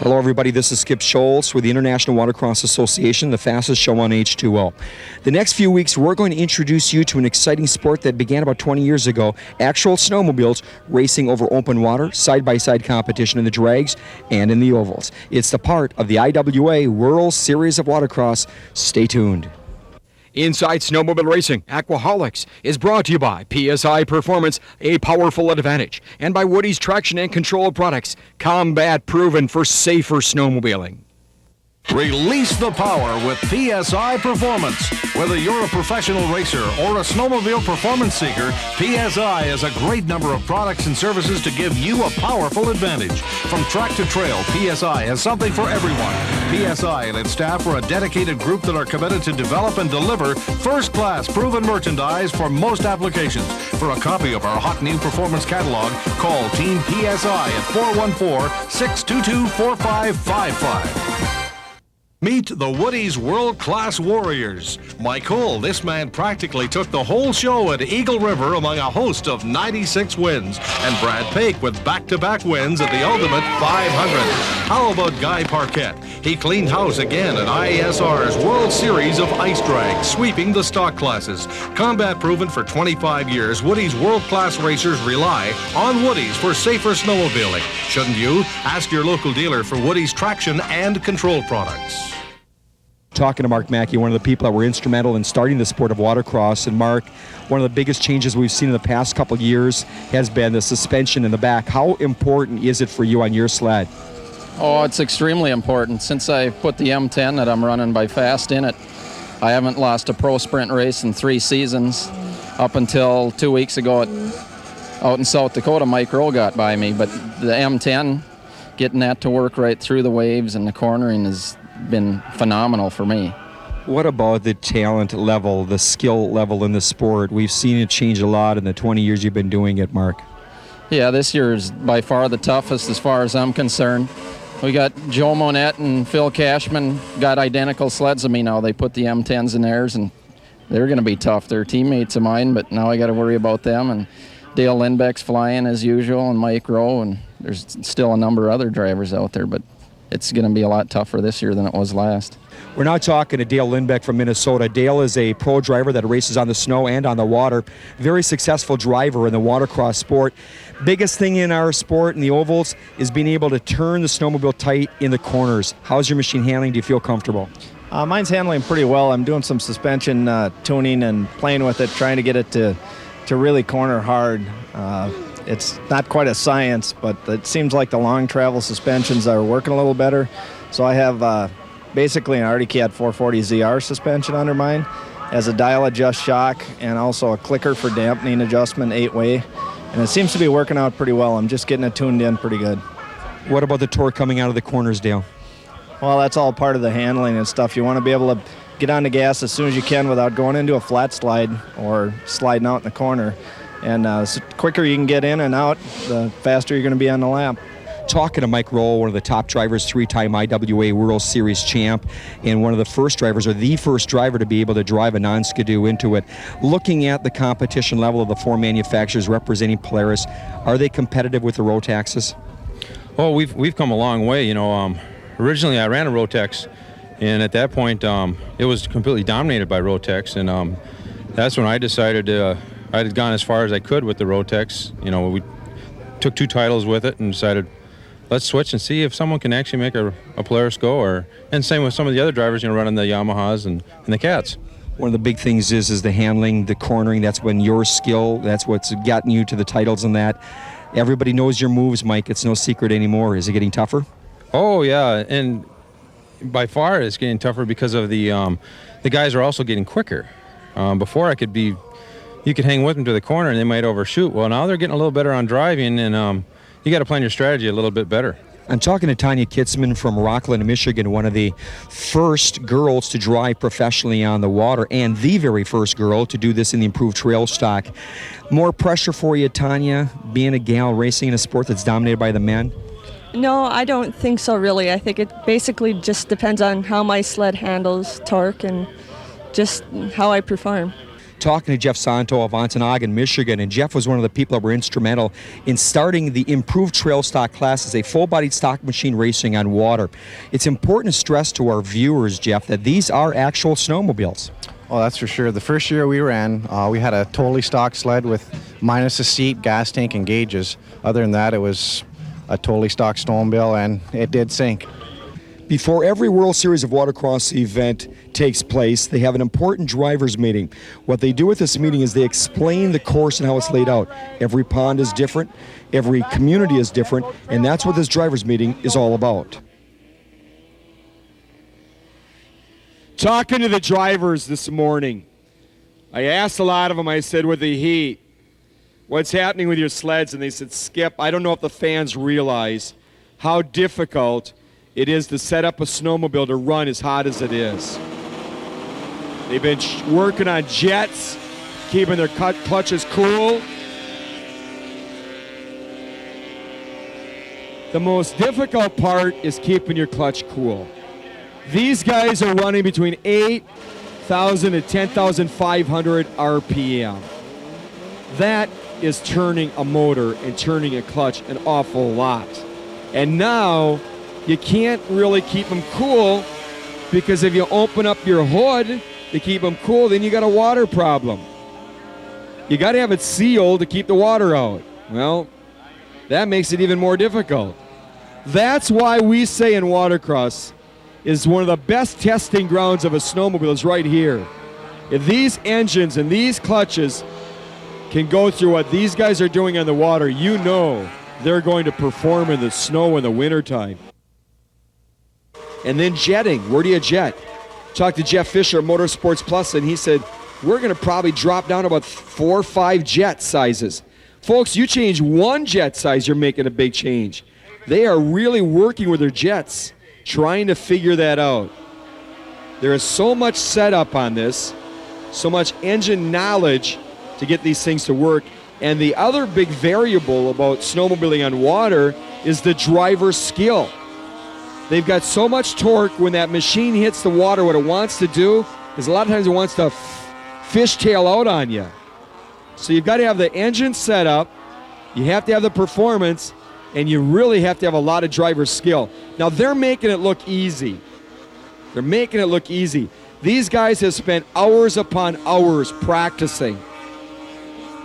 Hello everybody, this is Skip Scholz with the International Watercross Association, the fastest show on H2O. The next few weeks we're going to introduce you to an exciting sport that began about 20 years ago, actual snowmobiles racing over open water, side-by-side competition in the drags and in the ovals. It's the part of the IWA World Series of Watercross. Stay tuned. Inside Snowmobile Racing, Aqauholics is brought to you by PSI Performance, a powerful advantage, and by Woody's Traction and Control products, combat proven for safer snowmobiling. Release the power with PSI Performance. Whether you're a professional racer or a snowmobile performance seeker, PSI has a great number of products and services to give you a powerful advantage. From track to trail, PSI has something for everyone. PSI and its staff are a dedicated group that are committed to develop and deliver first-class proven merchandise for most applications. For a copy of our hot new performance catalog, call Team PSI at 414-622-4555. Meet the Woody's world-class warriors. Mike Hull, this man practically took the whole show at Eagle River among a host of 96 wins. And Brad Pake with back-to-back wins at the Ultimate 500. How about Guy Parquette? He cleaned house again at IESR's World Series of Ice Drag, sweeping the stock classes. Combat proven for 25 years, Woody's world-class racers rely on Woody's for safer snowmobiling. Shouldn't you? Ask your local dealer for Woody's traction and control products. Talking to Mark Mackey, one of the people that were instrumental in starting the sport of watercross. And Mark, one of the biggest changes we've seen in the past couple of years has been the suspension in the back. How important is it for you on your sled? Oh, it's extremely important. Since I put the M10 that I'm running by Fast in it, I haven't lost a pro sprint race in 3 seasons. Up until 2 weeks ago out in South Dakota, Mike Rowe got by me. But the M10, getting that to work right through the waves and the cornering has been phenomenal for me. What about the talent level, the skill level in the sport? We've seen it change a lot in the 20 years you've been doing it, Mark. Yeah, this year is by far the toughest as far as I'm concerned. We got Joe Monette and Phil Cashman got identical sleds of me now. They put the M10s in theirs, and they're going to be tough. They're teammates of mine, but now I got to worry about them. And Dale Lindbeck's flying as usual, and Mike Rowe, and there's still a number of other drivers out there, but it's going to be a lot tougher this year than it was last. We're now talking to Dale Lindbeck from Minnesota. Dale is a pro driver that races on the snow and on the water. Very successful driver in the watercross sport. Biggest thing in our sport in the ovals is being able to turn the snowmobile tight in the corners. How's your machine handling? Do you feel comfortable? Mine's handling pretty well. I'm doing some suspension tuning and playing with it, trying to get it to really corner hard. It's not quite a science, but it seems like the long travel suspensions are working a little better. So I have basically an Arctic Cat 440 ZR suspension under mine as a dial adjust shock and also a clicker for dampening adjustment 8-way. And it seems to be working out pretty well. I'm just getting it tuned in pretty good. What about the torque coming out of the corners, Dale? Well, that's all part of the handling and stuff. You want to be able to get on the gas as soon as you can without going into a flat slide or sliding out in the corner. And the quicker you can get in and out, the faster you're going to be on the lap. Talking to Mike Rowe, one of the top drivers, 3-time IWA World Series champ, and one of the first drivers, or the first driver to be able to drive a non-skidoo into it. Looking at the competition level of the 4 manufacturers representing Polaris, are they competitive with the Rotaxes? Oh, we've come a long way. You know, originally I ran a Rotex, and at that point it was completely dominated by Rotex, and that's when I decided I had gone as far as I could with the Rotex. You know, we took 2 titles with it and decided, let's switch and see if someone can actually make a Polaris go. And same with some of the other drivers, you know, running the Yamahas and the Cats. One of the big things is the handling, the cornering. That's when your skill, that's what's gotten you to the titles and that. Everybody knows your moves, Mike. It's no secret anymore. Is it getting tougher? Oh, yeah, and by far it's getting tougher because of the guys are also getting quicker. Before you could hang with them to the corner and they might overshoot. Well, now they're getting a little better on driving, and you got to plan your strategy a little bit better. I'm talking to Tanya Kitzman from Rockland, Michigan, one of the first girls to drive professionally on the water and the very first girl to do this in the improved trail stock. More pressure for you, Tanya, being a gal racing in a sport that's dominated by the men? No, I don't think so, really. I think it basically just depends on how my sled handles torque and just how I perform. talking to Jeff Santo of Ontonagon, Michigan, and Jeff was one of the people that were instrumental in starting the improved trail stock class as a full-bodied stock machine racing on water. It's important to stress to our viewers, Jeff, that these are actual snowmobiles. Oh, that's for sure. The first year we ran, we had a totally stock sled with minus a seat, gas tank, and gauges. Other than that, it was a totally stock snowmobile, and it did sink. Before every World Series of Watercross event takes place, they have an important drivers meeting. What they do at this meeting is they explain the course and how it's laid out. Every pond is different, every community is different, and that's what this drivers meeting is all about. Talking to the drivers this morning, I asked a lot of them, I said, with the heat, what's happening with your sleds? And they said, Skip, I don't know if the fans realize how difficult it is to set up a snowmobile to run as hot as it is. They've been working on jets, keeping their clutches cool. The most difficult part is keeping your clutch cool. These guys are running between 8,000 and 10,500 RPM. That is turning a motor and turning a clutch an awful lot. And now you can't really keep them cool because if you open up your hood to keep them cool, then you got a water problem. You got to have it sealed to keep the water out. Well, that makes it even more difficult. That's why we say in watercross is one of the best testing grounds of a snowmobile is right here. If these engines and these clutches can go through what these guys are doing on the water, you know they're going to perform in the snow in the wintertime. And then jetting. Where do you jet? Talked to Jeff Fisher at Motorsports Plus, and he said, we're going to probably drop down about 4 or 5 jet sizes. Folks, you change one jet size, you're making a big change. They are really working with their jets, trying to figure that out. There is so much setup on this, so much engine knowledge to get these things to work. And the other big variable about snowmobiling on water is the driver's skill. They've got so much torque when that machine hits the water. What it wants to do is a lot of times it wants to fishtail out on you. So you've got to have the engine set up, you have to have the performance, and you really have to have a lot of driver skill. Now, they're making it look easy. They're making it look easy. These guys have spent hours upon hours practicing.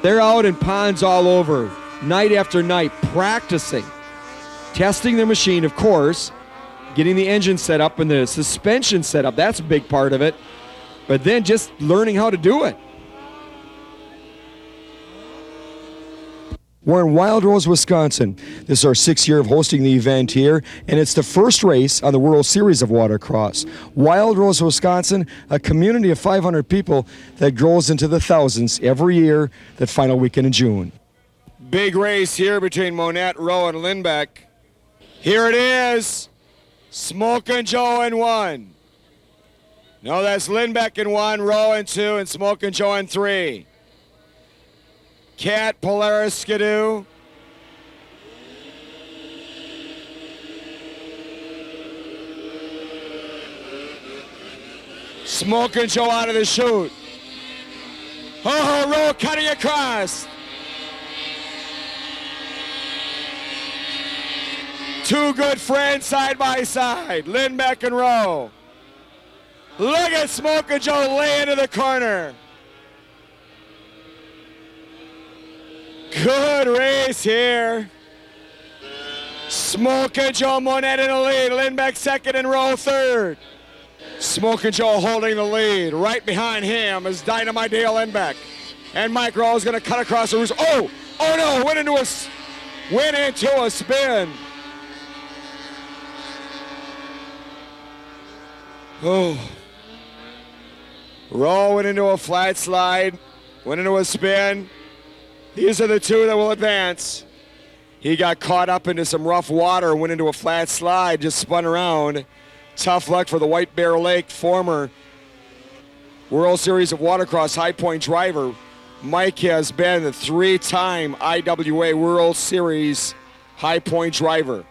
They're out in ponds all over, night after night, practicing, testing their machine, of course, getting the engine set up and the suspension set up. That's a big part of it. But then just learning how to do it. We're in Wild Rose, Wisconsin. This is our 6th year of hosting the event here, and it's the first race on the World Series of Watercross. Wild Rose, Wisconsin, a community of 500 people that grows into the thousands every year, that final weekend in June. Big race here between Monette, Rowe, and Lindbeck. Here it is. Smokin' Joe in 1. No, that's Lindbeck in 1, Rowe in 2, and Smokin' Joe in 3. Cat, Polaris, Skidoo. Smokin' Joe out of the chute. Oh, Rowe cutting across. Two good friends side by side, Lindbeck and Rowe. Look at Smokin' Joe lay into the corner. Good race here. Smokin' Joe Monette in the lead, Lindbeck second and Rowe third. Smokin' Joe holding the lead. Right behind him is Dynamite Dale Lindbeck. And Mike Rowe is going to cut across the roof. Oh no, went into a spin. Oh. Rowe went into a flat slide, went into a spin. These are the two that will advance. He got caught up into some rough water, went into a flat slide, just spun around. Tough luck for the White Bear Lake former World Series of Watercross High Point driver. Mike has been the 3-time IWA World Series High Point driver.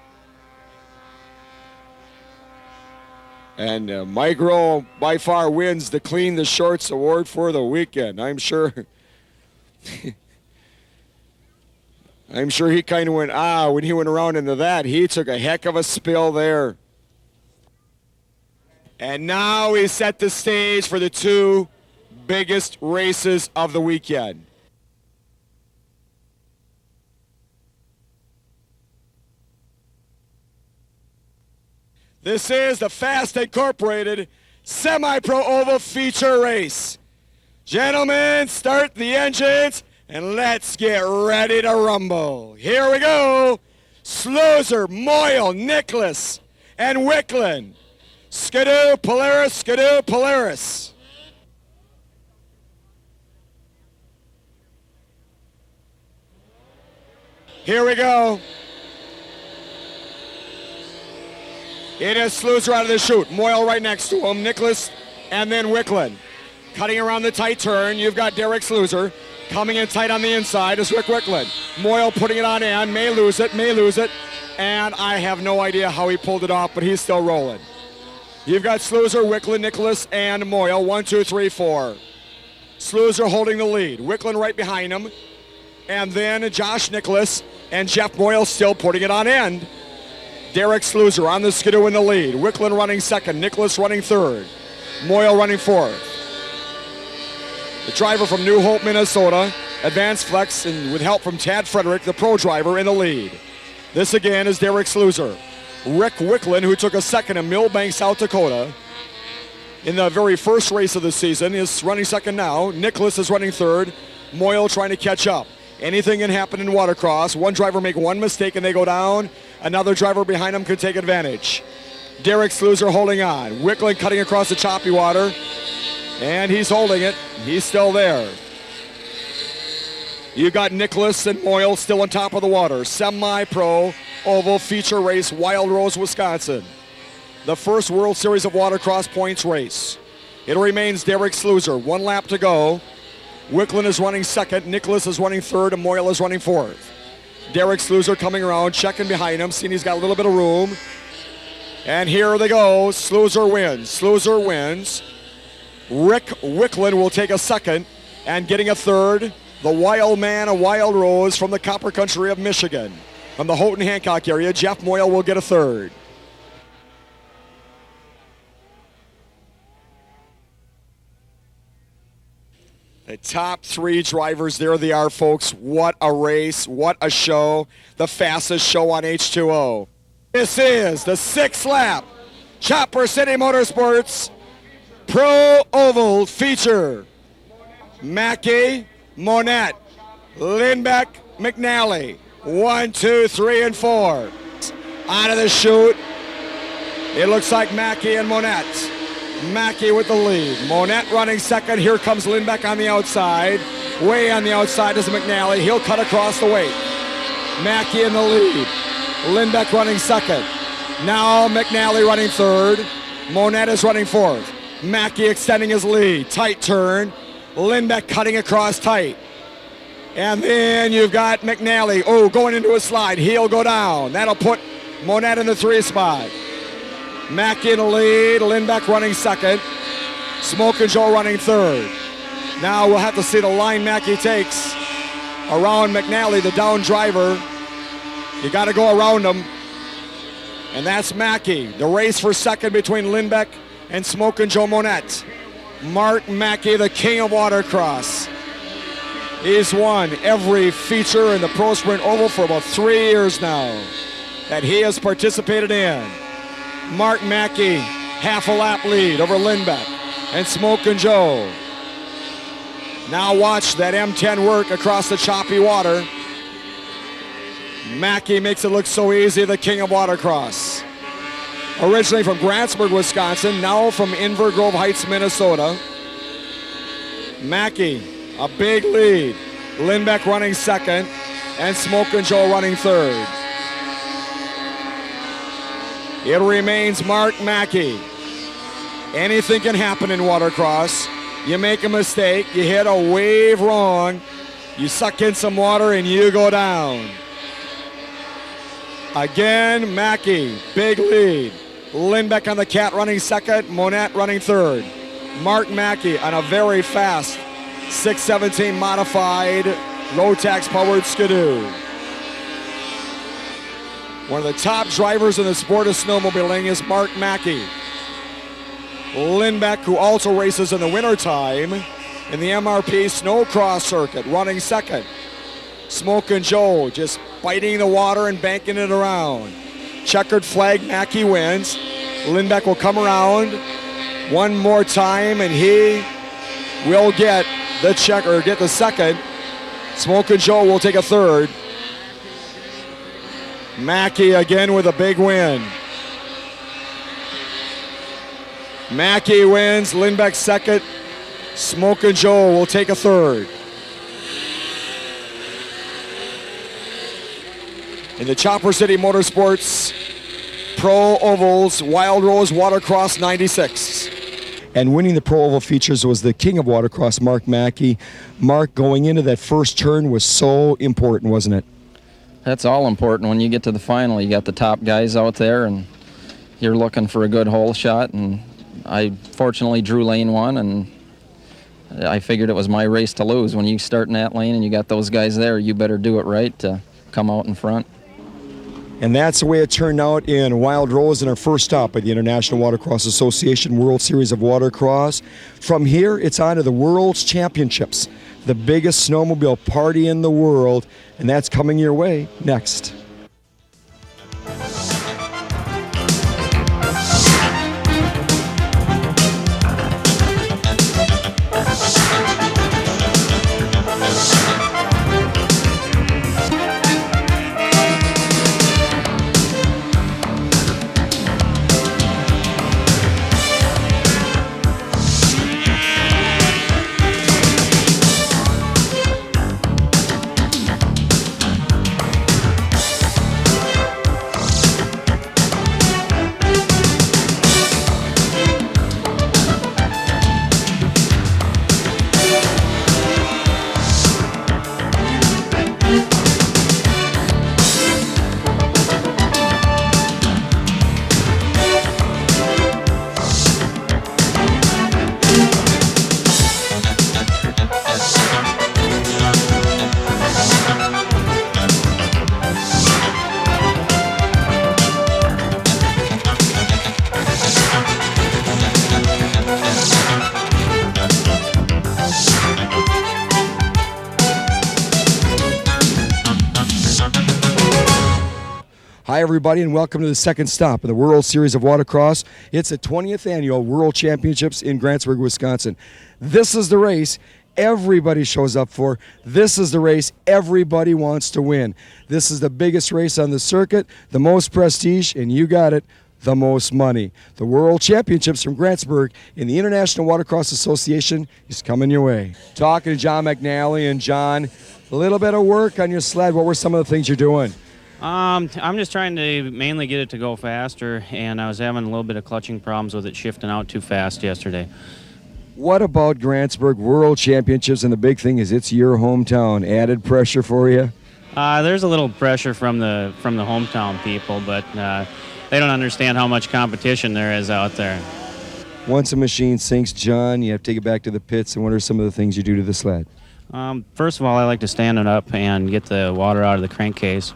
And Mike Rowe by far wins the Clean the Shorts award for the weekend. I'm sure. I'm sure he kind of went, when he went around into that. He took a heck of a spill there. And now we set the stage for the two biggest races of the weekend. This is the Fast Incorporated Semi-Pro Oval Feature Race. Gentlemen, start the engines and let's get ready to rumble. Here we go. Sluicer, Moyle, Nicholas, and Wicklund. Skidoo, Polaris, Skidoo, Polaris. Here we go. It is Sluicer out of the chute. Moyle right next to him. Nicholas and then Wicklund. Cutting around the tight turn, you've got Derek Sluicer. Coming in tight on the inside is Rick Wicklund. Moyle putting it on end, may lose it. And I have no idea how he pulled it off, but he's still rolling. You've got Sluicer, Wicklund, Nicholas, and Moyle. 1, 2, 3, 4. Sluicer holding the lead. Wicklund right behind him. And then Josh Nicholas and Jeff Moyle still putting it on end. Derek Sluicer on the Skidoo in the lead. Wicklund running second. Nicholas running third. Moyle running fourth. The driver from New Hope, Minnesota, advanced flex, and with help from Tad Frederick, the pro driver, in the lead. This again is Derek Sluicer. Rick Wicklund, who took a second in Millbank, South Dakota, in the very first race of the season, is running second now. Nicholas is running third. Moyle trying to catch up. Anything can happen in watercross. One driver make one mistake and they go down. Another driver behind him could take advantage. Derek Sluicer holding on. Wicklund cutting across the choppy water. And he's holding it. He's still there. You got Nicholas and Moyle still on top of the water. Semi-pro oval feature race, Wild Rose, Wisconsin. The first World Series of Watercross points race. It remains Derek Sluicer. 1 lap to go. Wicklund is running second. Nicholas is running third. And Moyle is running fourth. Derek Sluicer coming around, checking behind him, seeing he's got a little bit of room. And here they go. Sluicer wins. Rick Wicklund will take a second, and getting a third, the Wild Man, a Wild Rose from the Copper Country of Michigan. From the Houghton Hancock area, Jeff Moyle will get a third. The top 3 drivers, there they are, folks. What a race, what a show. The fastest show on H2O. This is the 6th lap, Chopper City Motorsports Pro Oval Feature. Mackey, Monette, Lindbeck, McNally. 1, 2, 3, and 4. Out of the chute, it looks like Mackey and Monette. Mackey with the lead. Monette running second. Here comes Lindbeck on the outside. Way on the outside is McNally. He'll cut across the weight. Mackey in the lead. Lindbeck running second. Now McNally running third. Monette is running fourth. Mackey extending his lead. Tight turn. Lindbeck cutting across tight. And then you've got McNally. Going into a slide. He'll go down. That'll put Monette in the 3 spot. Mackey in the lead. Lindbeck running second. Smoke and Joe running third. Now we'll have to see the line Mackey takes around McNally, the down driver. You got to go around him. And that's Mackey. The race for second between Lindbeck and Smoke and Joe Monette. Mark Mackey, the king of watercross. He's won every feature in the Pro Sprint Oval for about 3 years now that he has participated in. Mark Mackey, half a lap lead over Lindbeck and Smoke and Joe. Now watch that M10 work across the choppy water. Mackey makes it look so easy, the king of watercross. Originally from Grantsburg, Wisconsin, now from Inver Grove Heights, Minnesota. Mackey, a big lead. Lindbeck running second, and Smoke and Joe running third. It remains Mark Mackey. Anything can happen in watercross. You make a mistake, you hit a wave wrong, you suck in some water and you go down. Again, Mackey, big lead. Lindbeck on the cat running second, Monette running third. Mark Mackey on a very fast 617 modified Rotax powered Skidoo. One of the top drivers in the sport of snowmobiling is Mark Mackey. Lindbeck, who also races in the wintertime in the MRP Snowcross circuit, running second. Smokin' Joe just biting the water and banking it around. Checkered flag, Mackey wins. Lindbeck will come around one more time and he will get the get the second. Smokin' Joe will take a third. Mackey again with a big win. Mackey wins, Lindbeck second. Smokin' Joe will take a third. In the Chopper City Motorsports Pro Ovals Wild Rose Watercross 96. And winning the Pro Oval features was the king of watercross, Mark Mackey. Mark, going into that first turn was so important, wasn't it? That's all important. When you get to the final, you got the top guys out there, and you're looking for a good hole shot. And I fortunately drew lane one, and I figured it was my race to lose. When you start in that lane and you got those guys there, you better do it right to come out in front. And that's the way it turned out in Wild Rose in our first stop at the International Watercross Association World Series of Watercross. From here, it's on to the World's Championships, the biggest snowmobile party in the world, and that's coming your way next. Hi, everybody, and welcome to the second stop of the World Series of Watercross. It's the 20th Annual World Championships in Grantsburg, Wisconsin. This is the race everybody shows up for. This is the race everybody wants to win. This is the biggest race on the circuit, the most prestige, and you got it, the most money. The World Championships from Grantsburg in the International Watercross Association is coming your way. Talking to John McNally, and John, a little bit of work on your sled. What were some of the things you're doing? I'm just trying to mainly get it to go faster, and I was having a little bit of clutching problems with it shifting out too fast yesterday. What about Grantsburg World Championships? And the big thing is it's your hometown. Added pressure for you? There's a little pressure from the hometown people, but they don't understand how much competition there is out there. Once a machine sinks, John, you have to take it back to the pits. And what are some of the things you do to the sled? First of all, I like to stand it up and get the water out of the crankcase.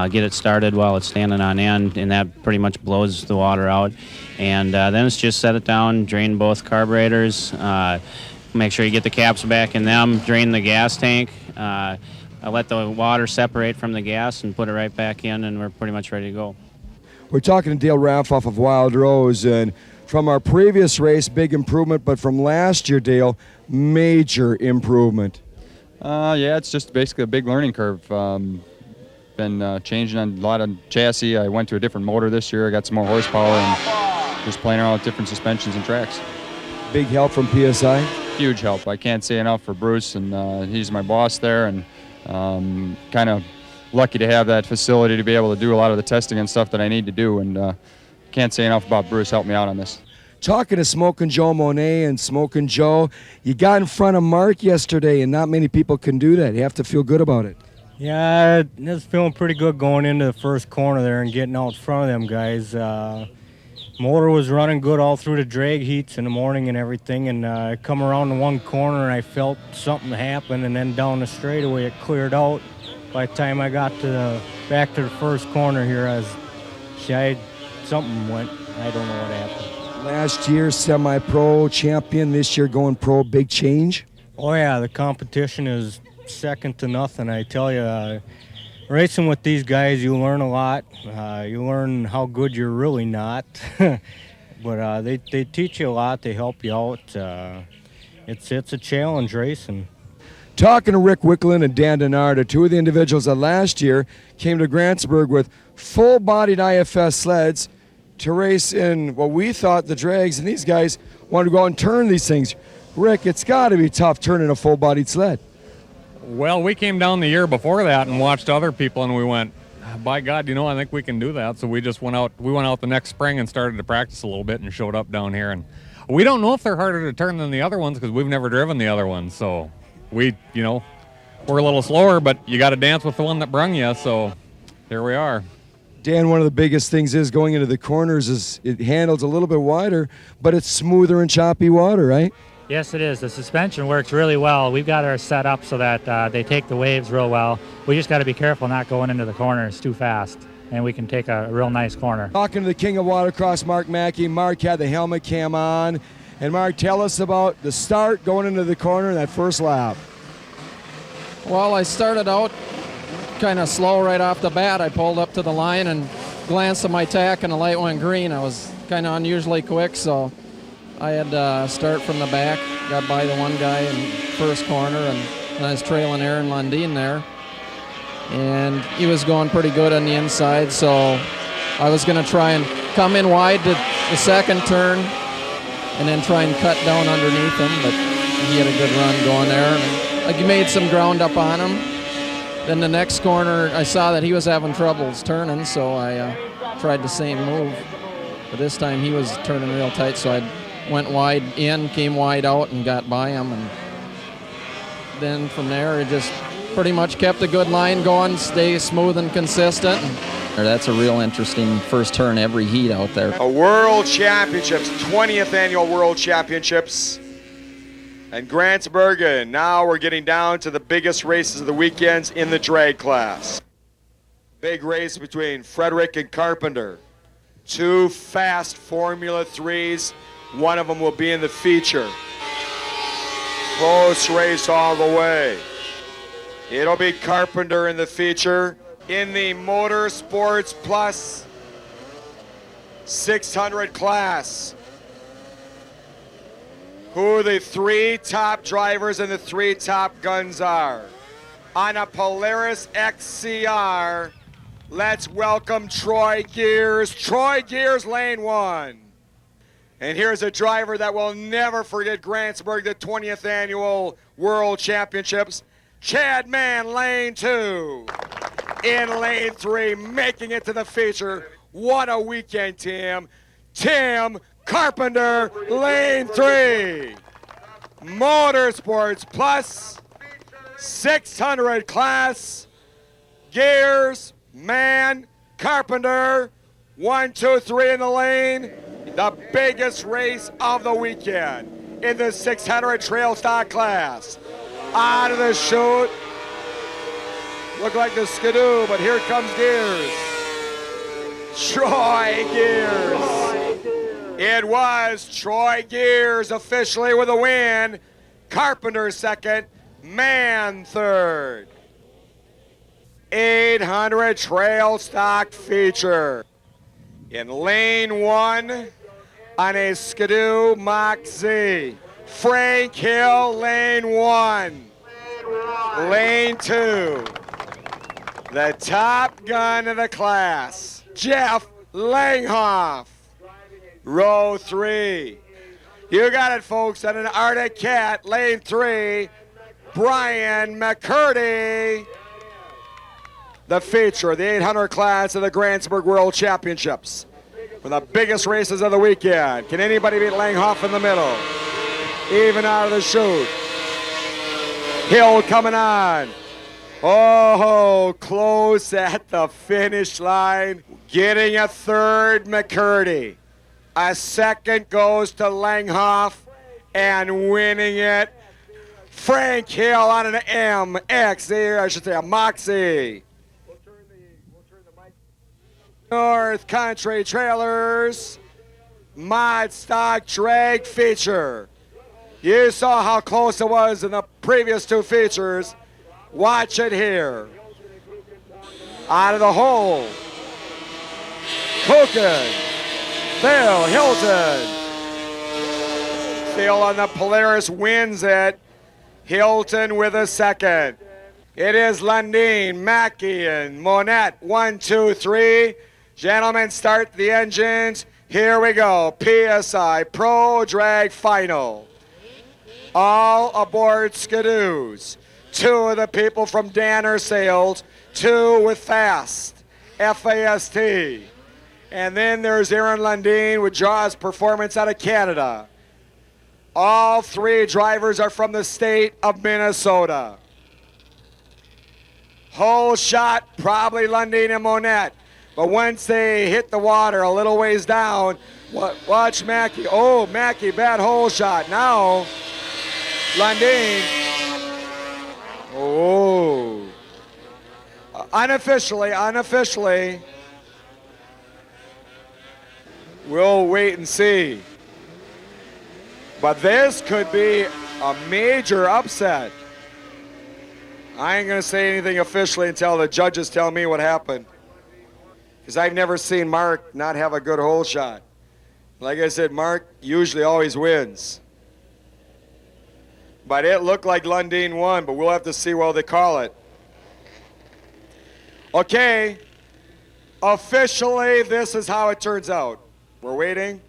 Get it started while it's standing on end, and that pretty much blows the water out. And then it's just set it down, drain both carburetors, make sure you get the caps back in them, drain the gas tank. I let the water separate from the gas and put it right back in, and we're pretty much ready to go. We're talking to Dale Raffoff of Wild Rose, and from our previous race, big improvement, but from last year, Dale, major improvement. Yeah, it's just basically a big learning curve. Been changing on a lot of chassis. I went to a different motor this year. I got some more horsepower and just playing around with different suspensions and tracks. Big help from PSI? Huge help. I can't say enough for Bruce, and he's my boss there, and kind of lucky to have that facility to be able to do a lot of the testing and stuff that I need to do, and can't say enough about Bruce helping me out on this. Talking to Smokin' Joe Monet, and Smokin' Joe, you got in front of Mark yesterday, and not many people can do that. You have to feel good about it. Yeah, I was feeling pretty good going into the first corner there and getting out in front of them guys. Motor was running good all through the drag heats in the morning and everything, and I come around the one corner and I felt something happen, and then down the straightaway it cleared out. By the time I got back to the first corner here, something went. I don't know what happened. Last year semi-pro champion, this year going pro, big change? Oh yeah, the competition is second to nothing. I tell you, racing with these guys, you learn a lot. You learn how good you're really not. But they teach you a lot. They help you out. It's a challenge racing. Talking to Rick Wicklund and Dan Denarda, two of the individuals that last year came to Grantsburg with full-bodied IFS sleds to race in what we thought the drags, and these guys wanted to go out and turn these things. Rick, it's got to be tough turning a full-bodied sled. Well, we came down the year before that and watched other people, and we went, by God, I think we can do that. So we just went out the next spring and started to practice a little bit and showed up down here. And we don't know if they're harder to turn than the other ones because we've never driven the other ones. So we're a little slower, but you got to dance with the one that brung you. So here we are. Dan, one of the biggest things is going into the corners is it handles a little bit wider, but it's smoother in choppy water, right? Yes, it is. The suspension works really well. We've got ours set up so that they take the waves real well. We just got to be careful not going into the corners too fast, and we can take a real nice corner. Talking to the king of watercross, Mark Mackey. Mark had the helmet cam on. And Mark, tell us about the start going into the corner in that first lap. Well, I started out kind of slow right off the bat. I pulled up to the line and glanced at my tack, and the light went green. I was kind of unusually quick, so I had to start from the back. Got by the one guy in first corner, and I was trailing Aaron Lundeen there. And he was going pretty good on the inside, so I was going to try and come in wide to the second turn and then try and cut down underneath him, but he had a good run going there. And I made some ground up on him. Then the next corner, I saw that he was having troubles turning, so I tried the same move. But this time he was turning real tight, so I went wide in, came wide out, and got by him. And then from there, it just pretty much kept a good line going, stay smooth and consistent. That's a real interesting first turn every heat out there. A World Championships, 20th Annual World Championships. And Grantsburg, and now we're getting down to the biggest races of the weekends in the drag class. Big race between Frederick and Carpenter. Two fast Formula 3s. One of them will be in the feature. Close race all the way. It'll be Carpenter in the feature. In the Motorsports Plus 600 class. Who the three top drivers and the three top guns are. On a Polaris XCR, let's welcome Troy Gears. Troy Gears, lane one. And here's a driver that will never forget Grantsburg, the 20th Annual World Championships. Chad Mann, lane two. In lane three, making it to the feature. What a weekend, Tim. Tim Carpenter, lane three. Motorsports Plus 600 class. Gears, Mann, Carpenter. 1, 2, 3 in the lane. The biggest race of the weekend in the 600 trail stock class. Out of the chute. Look like the Skidoo, but here comes Gears. Troy Gears. It was Troy Gears officially with a win. Carpenter second, Mann third. 800 trail stock feature. In lane one on a Skidoo Mach Z. Frank Hill, lane one. Lane two. The top gun of the class, Jeff Langhoff. Row three. You got it, folks, on an Arctic Cat, lane three, Brian McCurdy. The feature, the 800 class of the Grantsburg World Championships. For the biggest races of the weekend. Can anybody beat Langhoff in the middle? Even out of the chute. Hill coming on. Oh, close at the finish line. Getting a third, McCurdy. A second goes to Langhoff, and winning it, Frank Hill on an MXZ, I should say a Moxie. North Country Trailers Mod Stock Drag feature. You saw how close it was in the previous two features. Watch it here. Out of the hole, Kukin, Phil Hilton. Phil on the Polaris wins it. Hilton with a second. It is Lundin, Mackey, and Monette. 1, 2, 3. Gentlemen, start the engines. Here we go. PSI Pro Drag Final. All aboard Skidoos. 2 of the people from Danner sailed. 2 with FAST. And then there's Aaron Lundin with Jaws Performance out of Canada. All 3 drivers are from the state of Minnesota. Whole shot, probably Lundin and Monette. But once they hit the water a little ways down, watch Mackey. Oh, Mackey, bad hole shot. Now, Lundin. Oh. Unofficially, we'll wait and see. But this could be a major upset. I ain't going to say anything officially until the judges tell me what happened. Because I've never seen Mark not have a good hole shot. Like I said, Mark usually always wins. But it looked like Lundin won, but we'll have to see what they call it. Okay, officially, this is how it turns out. We're waiting.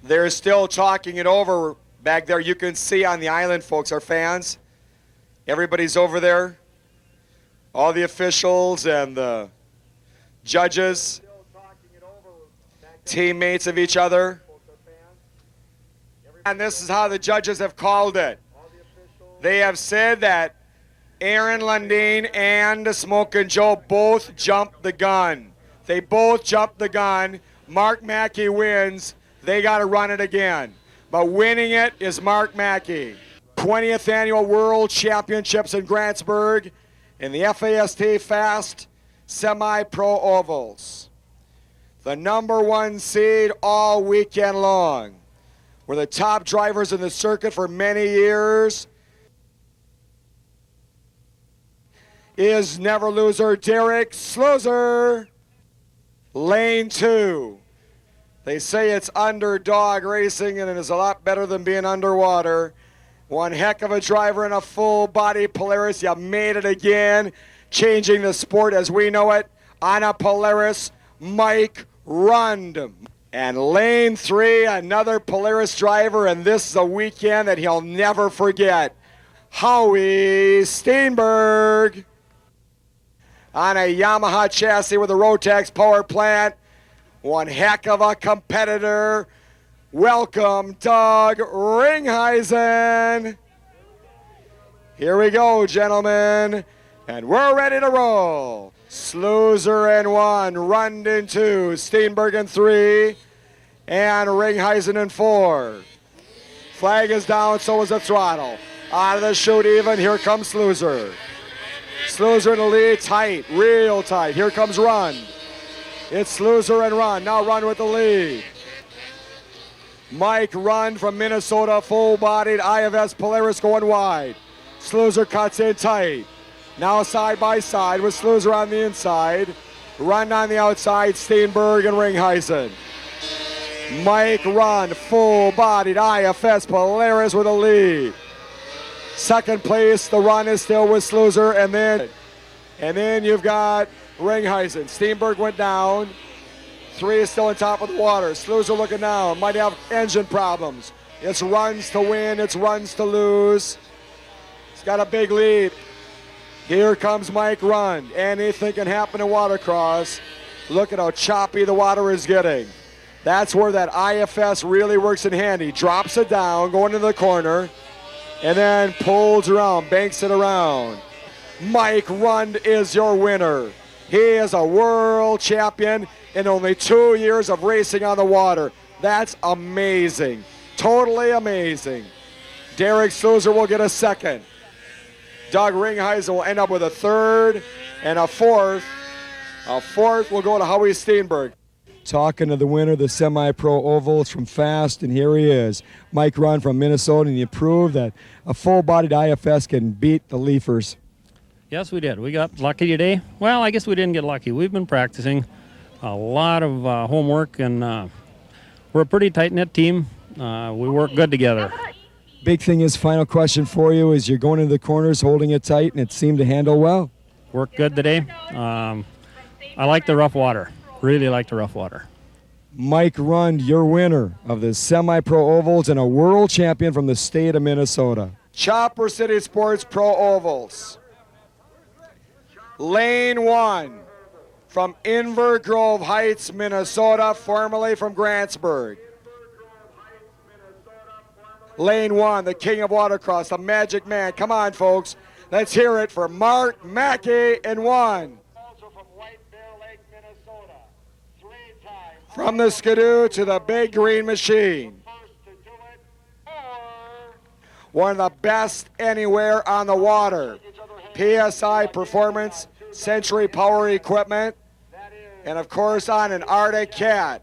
They're still talking it over back there. You can see on the island, folks, our fans. Everybody's over there. All the officials and the judges, teammates of each other. And this is how the judges have called it. They have said that Aaron Lundin and Smokin' Joe both jumped the gun. They both jumped the gun. Mark Mackey wins. They got to run it again. But winning it is Mark Mackey. 20th Annual World Championships in Grantsburg in the FAST Fast Semi-Pro Ovals. The #1 seed all weekend long. Were the top drivers in the circuit for many years. Is never loser Derek Sluizer. Lane 2. They say it's underdog racing and it is a lot better than being underwater. One heck of a driver in a full body Polaris. You made it again. Changing the sport as we know it on a Polaris, Mike Rund. And lane 3, another Polaris driver, and this is a weekend that he'll never forget. Howie Steenberg on a Yamaha chassis with a Rotax power plant. One heck of a competitor. Welcome, Doug Ringheisen. Here we go, gentlemen. And we're ready to roll. Sluizer in 1, Rund in 2, Steenberg in 3, and Ringheisen in 4. Flag is down, so is the throttle. Out of the chute even, here comes Sluizer. Sluizer in the lead, tight, real tight. Here comes Rund. It's Sluizer and Rund. Now Rund with the lead. Mike Rund from Minnesota, full-bodied IFS Polaris going wide. Sluizer cuts in tight. Now side by side with Sluizer on the inside. Rund on the outside, Steenberg and Ringheisen. Mike Rund, full-bodied IFS Polaris with a lead. Second place, the run is still with Sluizer, and then you've got Ringheisen. Steenberg went down. 3 is still on top of the water. Sluizer looking down, might have engine problems. It's runs to win, it's runs to lose. He's got a big lead. Here comes Mike Rund. Anything can happen in watercross. Look at how choppy the water is getting. That's where that IFS really works in handy. Drops it down, going into the corner, and then pulls around, banks it around. Mike Rund is your winner. He is a world champion in only 2 years of racing on the water. That's amazing. Totally amazing. Derek Souza will get a second. Doug Ringheisen will end up with a third and a fourth. A fourth will go to Howie Steenberg. Talking to the winner of the semi-pro ovals from Fast, and here he is. Mike Run from Minnesota, and you proved that a full-bodied IFS can beat the Leafers. Yes, we did. We got lucky today. Well, I guess we didn't get lucky. We've been practicing a lot of homework, and we're a pretty tight-knit team. We work good together. Big thing is, final question for you, is you're going into the corners, holding it tight, and it seemed to handle well. Worked good today. I like the rough water. Really like the rough water. Mike Rund, your winner of the semi-pro ovals and a world champion from the state of Minnesota. Chopper City Sports Pro Ovals. Lane 1 from Inver Grove Heights, Minnesota, formerly from Grantsburg. Lane 1, the king of watercross, the magic man. Come on, folks. Let's hear it for Mark Mackey in 1. From the Skidoo to the big green machine. One of the best anywhere on the water. PSI Performance, Century Power Equipment, and of course on an Arctic Cat.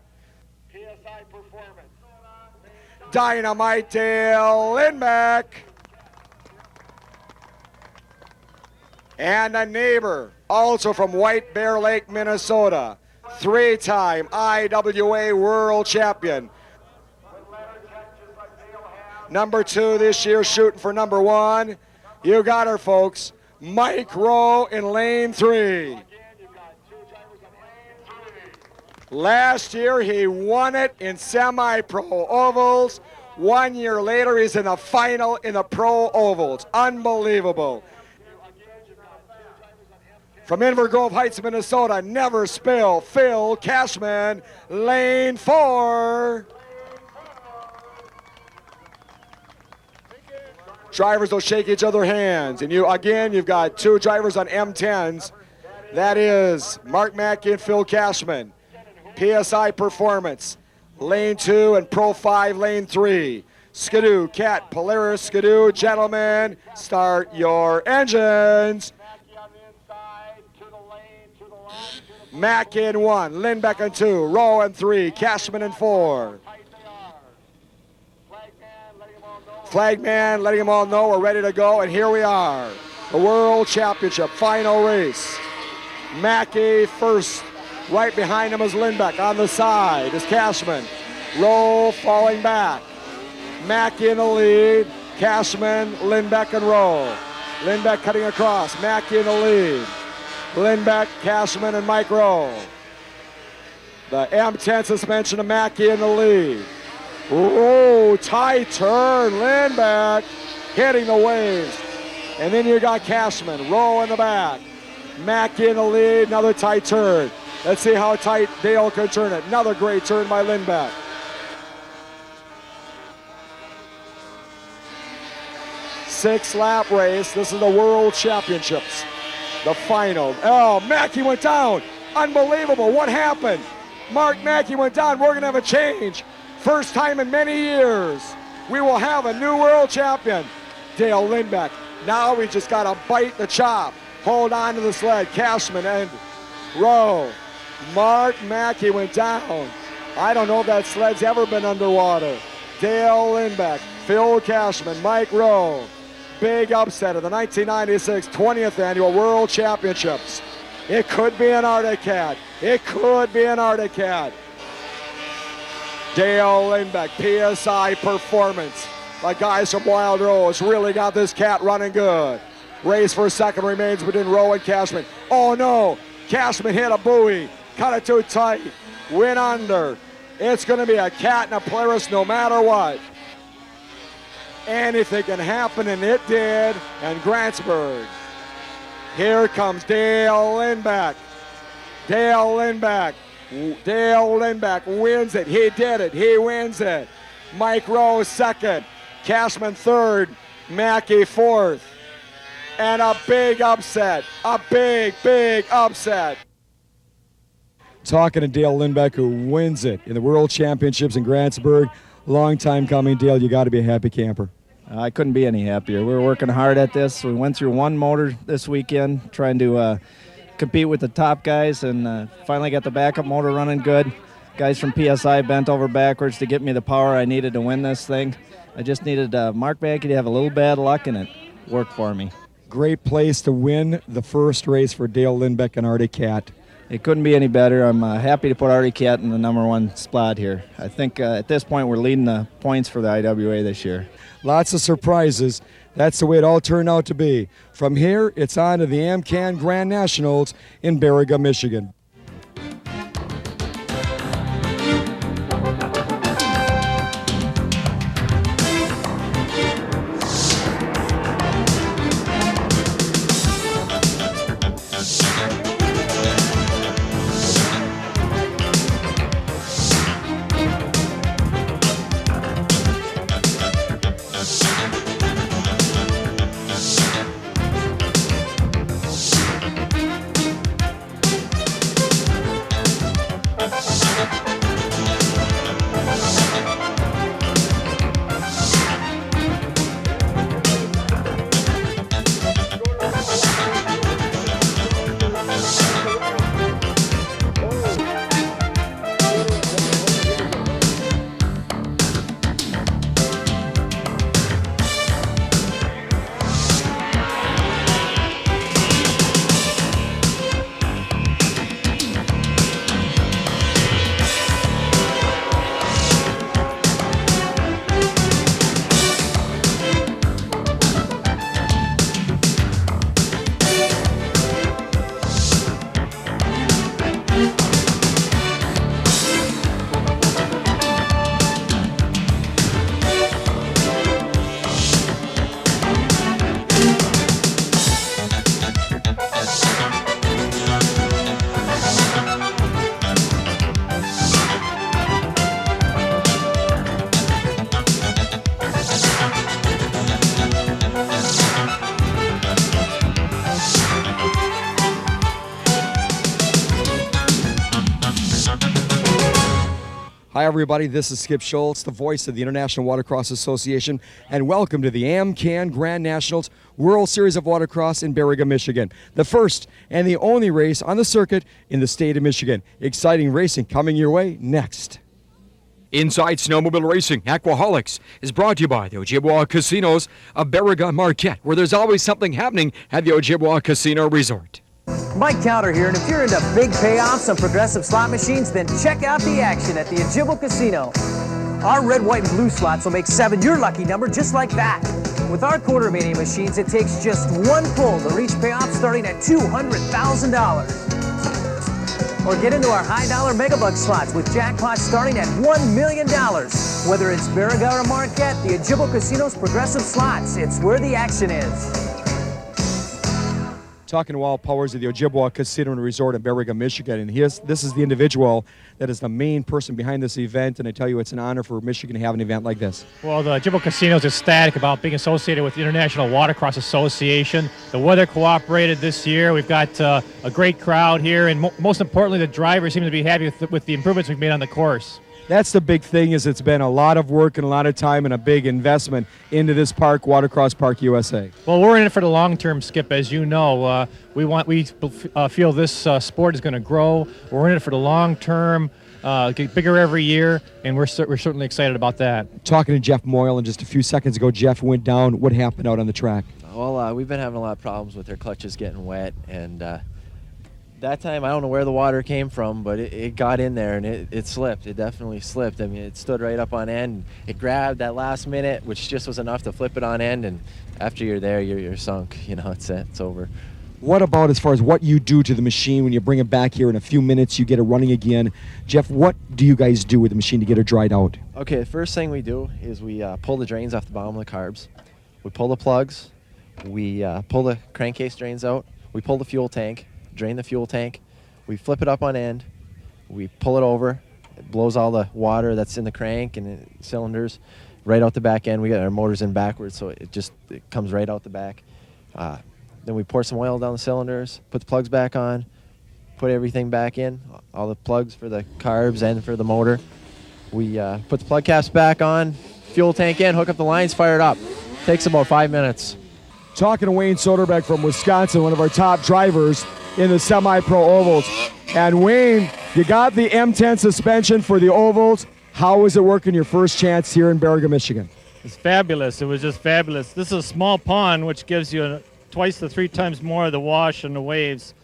Dynamite Dale Lindbeck. And a neighbor, also from White Bear Lake, Minnesota. 3-time IWA World Champion. Number 2 this year, shooting for number 1. You got her, folks. Mike Rowe in lane 3. Last year, he won it in semi-pro ovals. 1 year later, he's in the final in the pro ovals. Unbelievable. From Inver Grove Heights, Minnesota, Never Spill, Phil Cashman, lane 4. Drivers will shake each other's hands. And you've got 2 drivers on M10s. That is Mark Mackey and Phil Cashman. PSI Performance, lane 2, and Pro 5, lane 3. Skidoo, Cat, Polaris, Skidoo, gentlemen, start your engines. Mack in 1, Lindbeck in 2, Rowe in 3, Cashman in 4. Flagman letting them all know we're ready to go, and here we are. The World Championship final race. Mackey first, right behind him is Lindbeck. On the side is Cashman. Rowe falling back. Mackey in the lead, Cashman, Lindbeck, and Rowe. Lindbeck cutting across, Mackey in the lead. Lindbeck, Cashman, and Mike Rowe. The M10 suspension of Mackey in the lead. Oh, tight turn, Lindbeck hitting the waves. And then you got Cashman, Rowe in the back. Mackey in the lead, another tight turn. Let's see how tight Dale can turn it. Another great turn by Lindbeck. Six-lap race. This is the World Championships. The final. Oh, Mackey went down. Unbelievable. What happened? Mark Mackey went down. We're going to have a change. First time in many years. We will have a new world champion. Dale Lindbeck. Now we just got to bite the chop. Hold on to the sled. Cashman and Rowe. Mark Mackey went down. I don't know if that sled's ever been underwater. Dale Lindbeck, Phil Cashman, Mike Rowe. Big upset of the 1996 20th Annual World Championships. It could be an Arctic Cat. It could be an Arctic Cat. Dale Lindbeck, PSI Performance. The guys from Wild Rose really got this cat running good. Race for second remains between Rowe and Cashman. Oh no, Cashman hit a buoy. Cut it too tight. Went under. It's going to be a cat and a Polaris no matter what. Anything can happen, and it did. And Grantsburg. Here comes Dale Lindbeck. Dale Lindbeck. Dale Lindbeck wins it. He did it. He wins it. Mike Rowe second. Cashman third. Mackey fourth. And a big upset. A big, big upset. talking to Dale Lindbeck, who wins it in the World Championships in Grantsburg. Long time coming, Dale. You got to be a happy camper. I couldn't be any happier. We were working hard at this. We went through one motor this weekend trying to compete with the top guys, and finally got the backup motor running good. Guys from PSI bent over backwards to get me the power I needed to win this thing. I just needed Mark Bankey to have a little bad luck, and it worked for me. Great place to win the first race for Dale Lindbeck and Artie Cat. It couldn't be any better. I'm happy to put Artie Cat in the #1 spot here. I think at this point we're leading the points for the IWA this year. Lots of surprises. That's the way it all turned out to be. From here, it's on to the AmCan Grand Nationals in Baraga, Michigan. Hi, everybody. This is Skip Schultz, the voice of the International Watercross Association, and welcome to the AmCan Grand Nationals World Series of Watercross in Baraga, Michigan. The first and the only race on the circuit in the state of Michigan. Exciting racing coming your way next. Inside Snowmobile Racing, Aqauholics, is brought to you by the Ojibwa Casinos of Baraga, Marquette, where there's always something happening at the Ojibwa Casino Resort. Mike Counter here, and if you're into big payoffs on progressive slot machines, then check out the action at the Ojibwa Casino. Our red, white, and blue slots will make 7 your lucky number just like that. With our Quarter Mania machines, it takes just one pull to reach payoffs starting at $200,000. Or get into our high-dollar Megabug slots with jackpots starting at $1 million. Whether it's Baraga or Marquette, the Ojibwa Casino's progressive slots, it's where the action is. Talking to all powers of the Ojibwa Casino and Resort in Baraga, Michigan, and this is the individual that is the main person behind this event, and I tell you, it's an honor for Michigan to have an event like this. Well, the Ojibwa Casino is ecstatic about being associated with the International Watercross Association. The weather cooperated this year. We've got a great crowd here, and most importantly, the drivers seem to be happy with the improvements we've made on the course. That's the big thing, is it's been a lot of work and a lot of time and a big investment into this park, Watercross Park USA. Well, we're in it for the long term, Skip, as you know. We feel this sport is going to grow. We're in it for the long term, get bigger every year, and we're certainly excited about that. Talking to Jeff Moyle just a few seconds ago, Jeff went down. What happened out on the track? Well, we've been having a lot of problems with our clutches getting wet, and that time, I don't know where the water came from, but it got in there and it slipped. It definitely slipped. I mean, it stood right up on end. It grabbed that last minute, which just was enough to flip it on end. And after you're there, you're sunk. You know, it's over. What about as far as what you do to the machine when you bring it back here in a few minutes, you get it running again? Jeff, what do you guys do with the machine to get it dried out? Okay, the first thing we do is we pull the drains off the bottom of the carbs. We pull the plugs. We pull the crankcase drains out. We pull the fuel tank. Drain the fuel tank, we flip it up on end, we pull it over, it blows all the water that's in the crank and the cylinders right out the back end. We got our motors in backwards, so it comes right out the back. Then we pour some oil down the cylinders, put the plugs back on, put everything back in, all the plugs for the carbs and for the motor. We put the plug caps back on, fuel tank in, hook up the lines, fire it up. Takes about 5 minutes. Talking to Wayne Soderbeck from Wisconsin, one of our top drivers in the semi-pro ovals. And Wayne, you got the M10 suspension for the ovals. How is it working your first chance here in Baraga, Michigan? It's fabulous. It was just fabulous. This is a small pond, which gives you twice to 3 times more of the wash and the waves.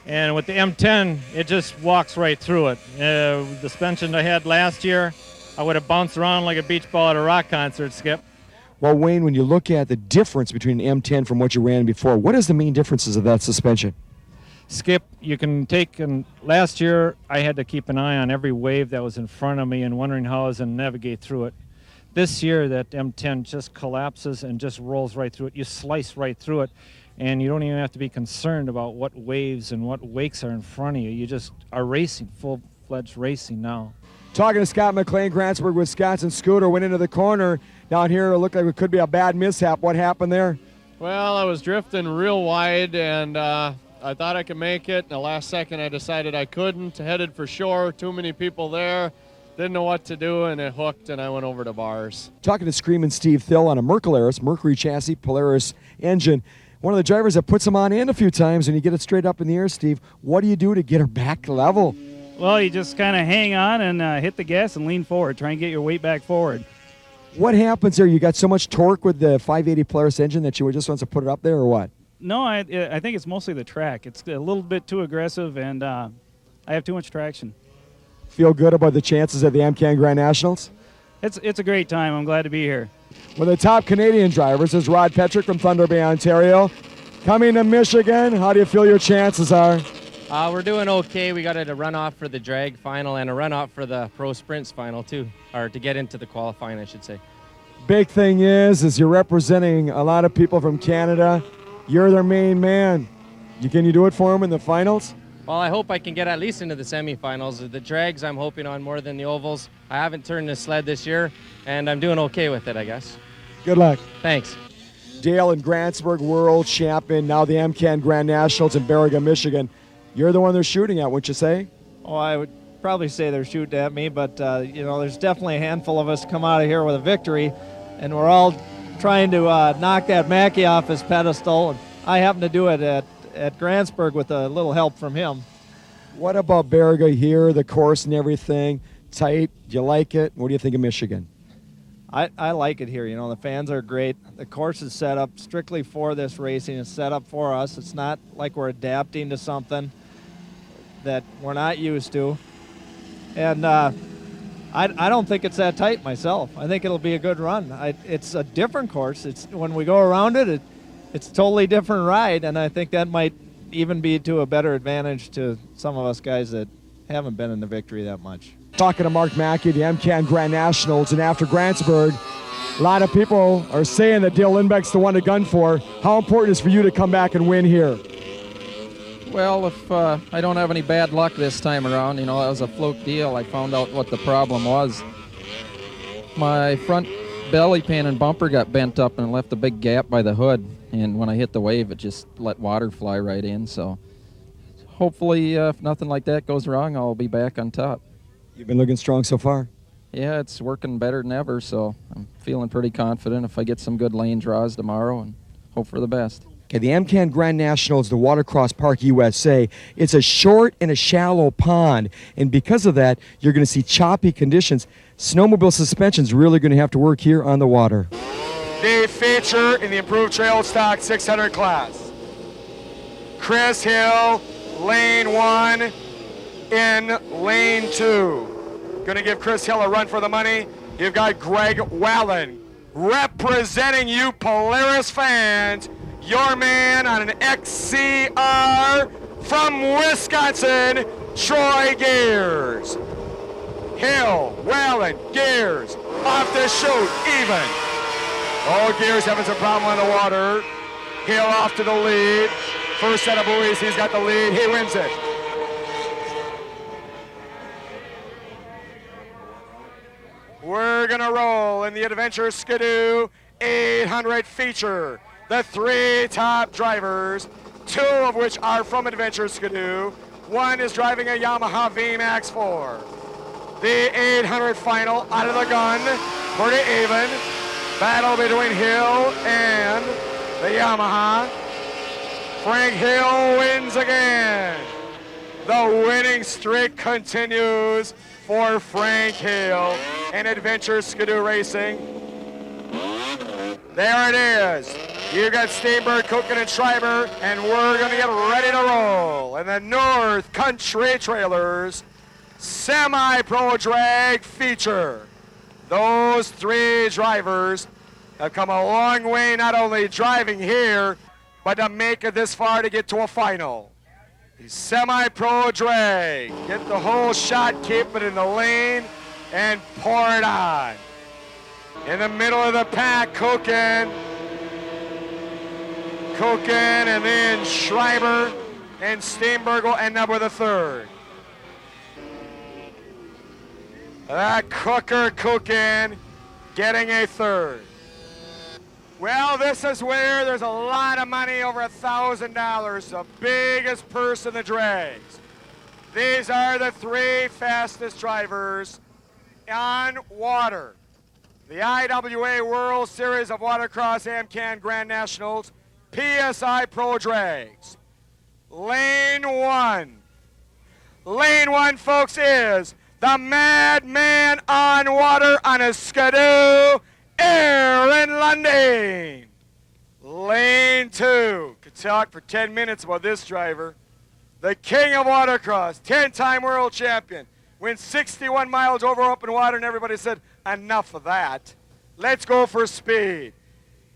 And with the M10, it just walks right through it. The suspension I had last year, I would have bounced around like a beach ball at a rock concert, Skip. Well, Wayne, when you look at the difference between an M10 from what you ran before, what is the main differences of that suspension? Skip, you can take, and last year I had to keep an eye on every wave that was in front of me and wondering how I was going to navigate through it. This year, that M10 just collapses and just rolls right through it. You slice right through it, and you don't even have to be concerned about what waves and what wakes are in front of you. You just are racing, full-fledged racing now. Talking to Scott McLean, Grantsburg, Wisconsin. Scooter went into the corner. Down here, it looked like it could be a bad mishap. What happened there? Well, I was drifting real wide, and I thought I could make it. In the last second, I decided I couldn't. Headed for shore, too many people there. Didn't know what to do, and it hooked, and I went over to bars. Talking to Screamin' Steve Thill on a Mercularis, Mercury chassis, Polaris engine. One of the drivers that puts them on in a few times, and you get it straight up in the air, Steve. What do you do to get her back level? Well, you just kind of hang on and hit the gas and lean forward. Try and get your weight back forward. What happens there? You got so much torque with the 580 Polaris engine that you just want to put it up there, or what? No, I think it's mostly the track. It's a little bit too aggressive, and I have too much traction. Feel good about the chances at the AmCan Grand Nationals? It's a great time. I'm glad to be here. One of the top Canadian drivers is Rod Petrick from Thunder Bay, Ontario. Coming to Michigan, how do you feel your chances are? We're doing okay. We got a runoff for the drag final and a runoff for the pro sprints final too, or to get into the qualifying, I should say. Big thing is you're representing a lot of people from Canada. You're their main man. Can you do it for them in the finals? Well, I hope I can get at least into the semifinals. The drags I'm hoping on more than the ovals. I haven't turned the sled this year, and I'm doing okay with it, I guess. Good luck. Thanks. Dale in Grantsburg, world champion, now the AmCan Grand Nationals in Baraga, Michigan. You're the one they're shooting at, wouldn't you say? Oh, I would probably say they're shooting at me, but there's definitely a handful of us come out of here with a victory, and we're all trying to knock that Mackey off his pedestal. And I happen to do it at Grantsburg with a little help from him. What about Baraga here, the course and everything? Tight? Do you like it? What do you think of Michigan? I like it here. The fans are great. The course is set up strictly for this racing. It's set up for us. It's not like we're adapting to something that we're not used to. And I don't think it's that tight myself. I think it'll be a good run. It's a different course. When we go around it, it's a totally different ride, and I think that might even be to a better advantage to some of us guys that haven't been in the victory that much. Talking to Mark Mackey, the AmCan Grand Nationals, and after Grantsburg, a lot of people are saying that Dale Lindbeck's the one to gun for. How important is it for you to come back and win here? Well, if I don't have any bad luck this time around, that was a fluke deal. I found out what the problem was. My front belly pan and bumper got bent up and left a big gap by the hood. And when I hit the wave, it just let water fly right in. So hopefully, if nothing like that goes wrong, I'll be back on top. You've been looking strong so far. Yeah, it's working better than ever, so I'm feeling pretty confident if I get some good lane draws tomorrow and hope for the best. Okay, the AmCan Grand Nationals, the Watercross Park USA. It's a short and a shallow pond, and because of that, you're going to see choppy conditions. Snowmobile suspension's really going to have to work here on the water. The feature in the improved trail stock 600 class. Chris Hill, lane 1 in lane 2. Going to give Chris Hill a run for the money. You've got Greg Wallen representing you Polaris fans. Your man on an XCR from Wisconsin, Troy Gears. Hill, Wallen, Gears, off the chute, even. Oh, Gears having some problem on the water. Hill off to the lead. First set of buoys, he's got the lead, he wins it. We're gonna roll in the Adventure Skidoo 800 feature. The 3 top drivers, 2 of which are from Adventure Skidoo. One is driving a Yamaha VMAX 4. The 800 final out of the gun. Pretty even. Battle between Hill and the Yamaha. Frank Hill wins again. The winning streak continues for Frank Hill and Adventure Skidoo Racing. There it is. You got Steenberg, Cookin, and Schreiber, and we're going to get ready to roll. And the North Country Trailers Semi-Pro Drag feature. Those three drivers have come a long way, not only driving here, but to make it this far to get to a final. The Semi-Pro Drag. Get the whole shot, keep it in the lane, and pour it on. In the middle of the pack, Cookin, and then Schreiber and Steenberg will end up with a third. That Cookin getting a third. Well, this is where there's a lot of money, over $1,000, the biggest purse in the drags. These are the three fastest drivers on water. The IWA World Series of Watercross AmCan Grand Nationals PSI Pro Drags. Lane one. Lane one, folks, is the madman on water on a Skidoo, Aaron Lundeen. Lane two. Could talk for 10 minutes about this driver. The king of watercross, 10-time world champion. Went 61 miles over open water, and everybody said, enough of that. Let's go for speed.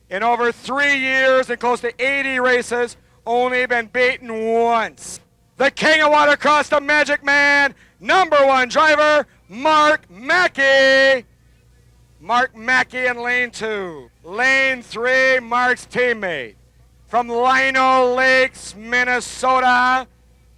In over 3 years and close to 80 races, only been beaten once. The king of watercross, the magic man, #1 driver, Mark Mackey. Mark Mackey in lane two. Lane three, Mark's teammate from Lino Lakes, Minnesota,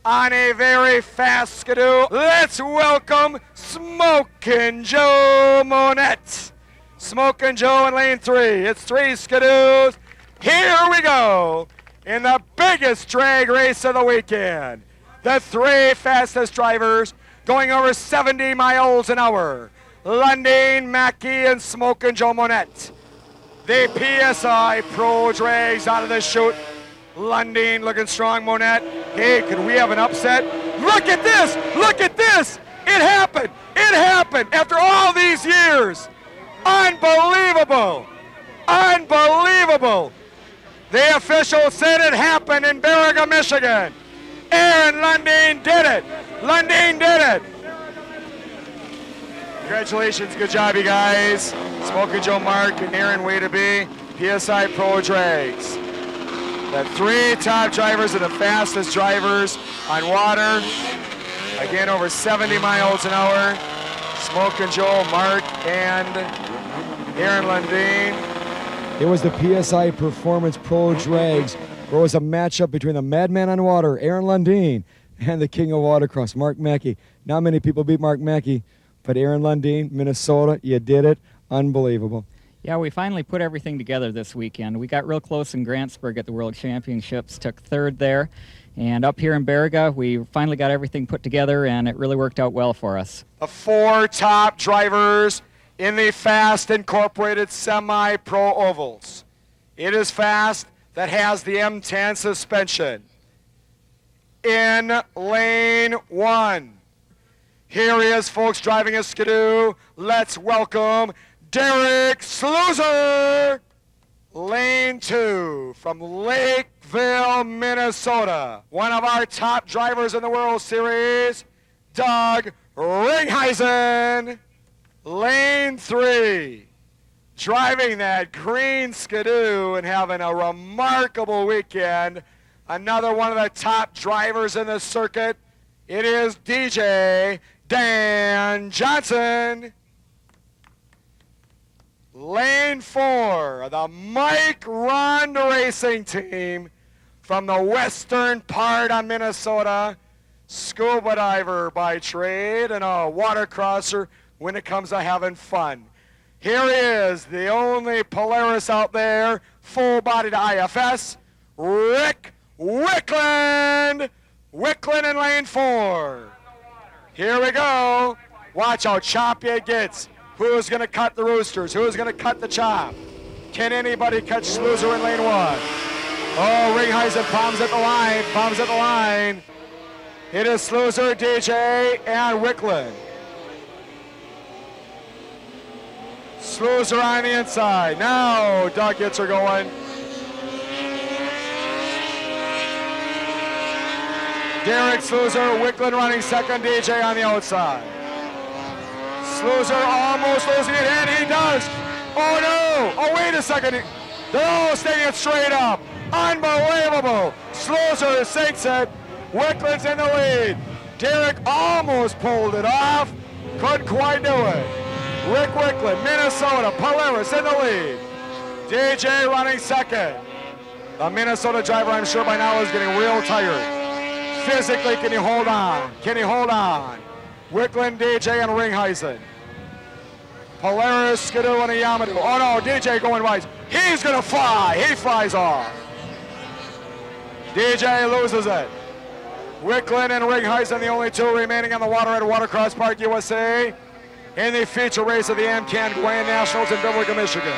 on a very fast Skidoo. Let's welcome Smokin' Joe Monette. Smokin' Joe in lane three. It's 3 Skidoos. Here we go in the biggest drag race of the weekend. The 3 fastest drivers going over 70 miles an hour. Lundeen, Mackey, and Smokin' Joe Monette. The PSI Pro Drags out of the chute. Lundeen looking strong, Monette. Hey, could we have an upset? Look at this! Look at this! It happened! It happened after all these years! Unbelievable! Unbelievable! The official said it happened in Baraga, Michigan. Aaron Lundeen did it! Lundeen did it! Congratulations, good job, you guys. Smokin' Joe, Mark, and Aaron, way to be. PSI Pro Drags. The 3 top drivers are the fastest drivers on water. Again, over 70 miles an hour. Smokin' Joe, Mark, and Aaron Lundeen. It was the PSI Performance Pro Drags, where it was a matchup between the madman on water, Aaron Lundeen, and the king of watercross, Mark Mackey. Not many people beat Mark Mackey, but Aaron Lundeen, Minnesota, you did it. Unbelievable. Yeah, we finally put everything together this weekend. We got real close in Grantsburg at the World Championships, took 3rd there. And up here in Baraga, we finally got everything put together, and it really worked out well for us. The 4 top drivers in the Fast Incorporated Semi-Pro Ovals. It is Fast that has the M10 suspension. In lane 1. Here he is, folks, driving a Skidoo. Let's welcome Derek Sluicer. Lane 2 from Lakeville, Minnesota. One of our top drivers in the World Series, Doug Ringheisen. Lane 3, driving that green Skidoo and having a remarkable weekend. Another one of the top drivers in the circuit. It is DJ Dan Johnson. Lane 4, the Mike Rond Racing Team from the western part of Minnesota. Scuba diver by trade and a watercrosser when it comes to having fun. Here he is, the only Polaris out there, full-bodied IFS, Rick Wickland. Wicklin in lane 4. Here we go. Watch how choppy it gets. Who's going to cut the roosters? Who's going to cut the chop? Can anybody catch Sluicer in lane 1? Oh, Ringheisen bombs at the line. Bombs at the line. It is Sluicer, DJ, and Wicklin. Sluicer on the inside. Now Ducats are going. Derek Sluicer, Wicklin running second, DJ on the outside. Sluicer almost losing it, and he does. Oh no! Oh, wait a second. They're all staying it straight up. Unbelievable. Sluicer sinks it. Wicklin's in the lead. Derek almost pulled it off. Couldn't quite do it. Rick Wicklin, Minnesota, Polaris in the lead. DJ running second. The Minnesota driver, I'm sure by now, is getting real tired. Physically, can he hold on? Can he hold on? Wicklin, DJ, and Ringheisen. Polaris, Skidoo, and Yamato. Oh no, DJ going wide. He's gonna fly. He flies off. DJ loses it. Wicklin and Ringheisen, the only two remaining on the water at Watercross Park, USA, in the feature race of the MCAN Grand Nationals in Billerica, Michigan.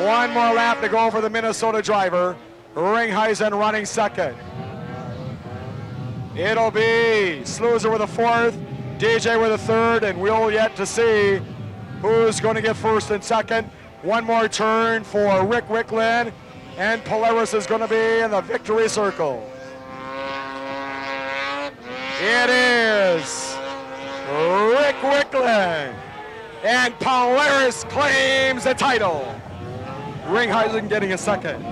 One more lap to go for the Minnesota driver. Ringheisen running second. It'll be Sluicer with a fourth, DJ with a third, and we'll yet to see who's going to get first and second. One more turn for Rick Wicklin, and Polaris is going to be in the victory circle. It is Rick Wicklin, and Polaris claims the title. Ringheisen getting a second.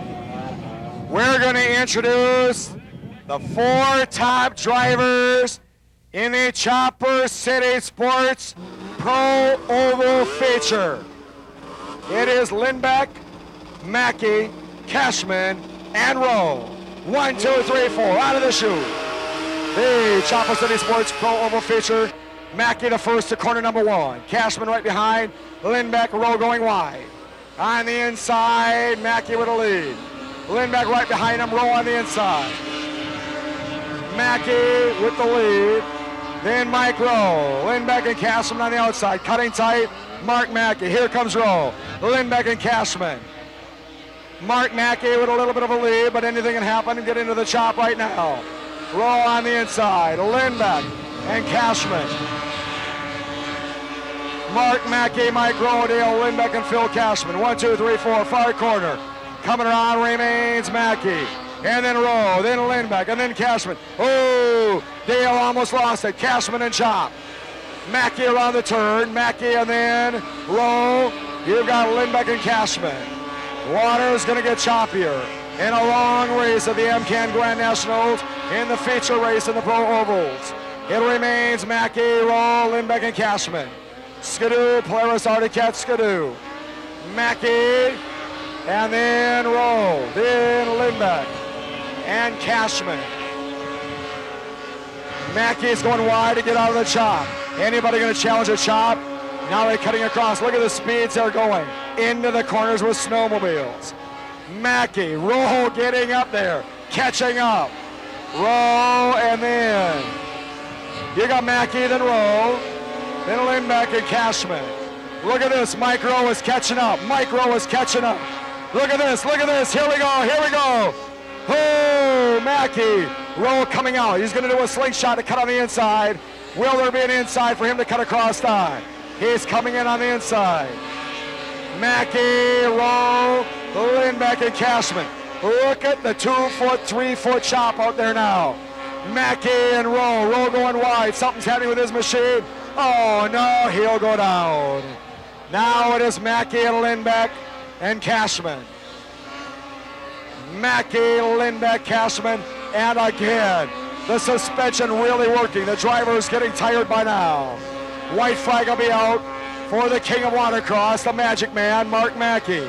We're going to introduce the 4 top drivers in the Chopper City Sports Pro Oval feature. It is Lindbeck, Mackey, Cashman, and Rowe. 1, 2, 3, 4, out of the chute. The Chopper City Sports Pro Oval feature. Mackey the first to corner number 1. Cashman right behind. Lindbeck, Rowe going wide. On the inside, Mackey with a lead. Lindbeck right behind him, Rowe on the inside. Mackey with the lead. Then Mike Rowe. Lindbeck and Cashman on the outside. Cutting tight, Mark Mackey. Here comes Rowe. Lindbeck and Cashman. Mark Mackey with a little bit of a lead, but anything can happen and get into the chop right now. Rowe on the inside. Lindbeck and Cashman. Mark Mackey, Mike Rowe, Dale Lindbeck, and Phil Cashman. 1, 2, 3, 4, far corner. Coming around remains Mackey. And then Rowe, then Lindbeck, and then Cashman. Oh, Dale almost lost it. Cashman and chop. Mackey around the turn. Mackey and then Rowe. You've got Lindbeck and Cashman. Water's going to get choppier in a long race of the MCAN Grand Nationals in the feature race in the Pro Ovals. It remains Mackey, Rowe, Lindbeck, and Cashman. Skidoo, Polaris, Articat, Skidoo. Mackey, and then Rowe, then Lindbeck, and Cashman. Mackey's going wide to get out of the chop. Anybody going to challenge a chop? Now they're cutting across. Look at the speeds they're going. Into the corners with snowmobiles. Mackey, Rowe getting up there, catching up. Rowe, and then you got Mackey, then Rowe, then Lindbeck and Cashman. Look at this, Mike Rowe is catching up. Mike Rowe is catching up. Look at this, look at this. Here we go, here we go. Oh, Mackey, Rowe coming out. He's going to do a slingshot to cut on the inside. Will there be an inside for him to cut across time? He's coming in on the inside. Mackey, Rowe, Lindbeck, and Cashman. Look at the 2-foot, 3-foot chop out there now. Mackey and Rowe. Rowe going wide. Something's happening with his machine. Oh, no, he'll go down. Now it is Mackey and Lindbeck and Cashman. Mackey, Lindbeck, Cashman, and again, the suspension really working. The driver is getting tired by now. White flag will be out for the king of watercross, the magic man, Mark Mackey.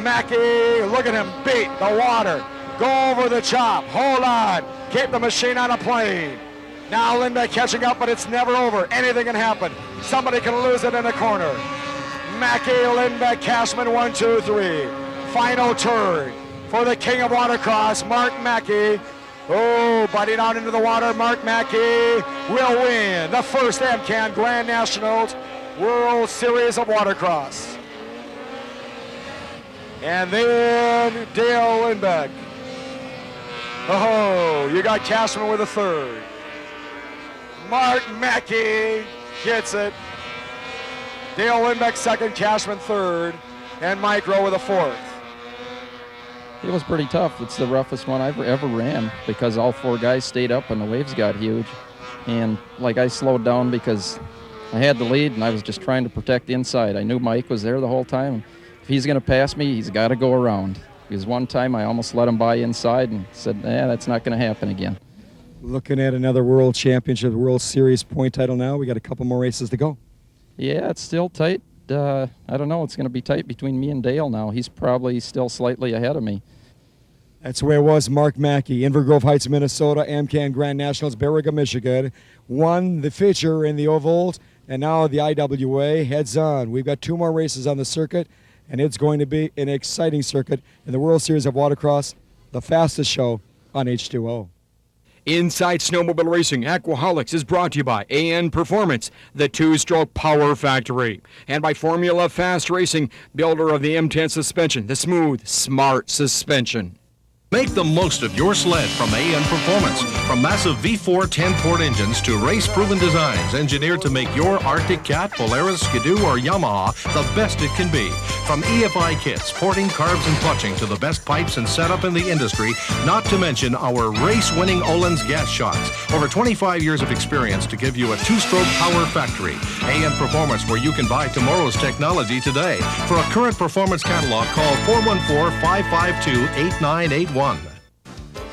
Mackey, look at him beat the water. Go over the chop. Hold on. Keep the machine on a plane. Now Lindbeck catching up, but it's never over. Anything can happen. Somebody can lose it in the corner. Mackey, Lindbeck, Cashman, 1, 2, 3. Final turn for the king of watercross, Mark Mackey. Oh, biting out into the water, Mark Mackey will win the first MCAN Grand Nationals World Series of Watercross. And then Dale Lindbeck. Oh, you got Cashman with a third. Mark Mackey gets it. Dale Lindbeck second, Cashman third, and Mike Rowe with a fourth. It was pretty tough. It's the roughest one I've ever ran because all four guys stayed up and the waves got huge. And like I slowed down because I had the lead and I was just trying to protect the inside. I knew Mike was there the whole time. If he's going to pass me, he's got to go around. Because one time I almost let him by inside and said, that's not going to happen again. Looking at another World Championship, World Series point title now. We got a couple more races to go. Yeah, it's still tight. I don't know. It's going to be tight between me and Dale now. He's probably still slightly ahead of me. That's where it was. Mark Mackey, Inver Grove Heights, Minnesota, AmCan Grand Nationals, Baraga, Michigan, won the feature in the ovals, and now the IWA heads on. We've got two more races on the circuit, and it's going to be an exciting circuit in the World Series of Watercross, the fastest show on H2O. Inside Snowmobile Racing, Aqauholics is brought to you by AN Performance, the two-stroke power factory, and by Formula Fast Racing, builder of the M10 suspension, the smooth, smart suspension. Make the most of your sled from AN Performance. From massive V4 10-port engines to race-proven designs engineered to make your Arctic Cat, Polaris, Skidoo, or Yamaha the best it can be. From EFI kits, porting, carbs, and clutching to the best pipes and setup in the industry, not to mention our race-winning Öhlins gas shocks. Over 25 years of experience to give you a two-stroke power factory. AN Performance, where you can buy tomorrow's technology today. For a current performance catalog, call 414-552-8981.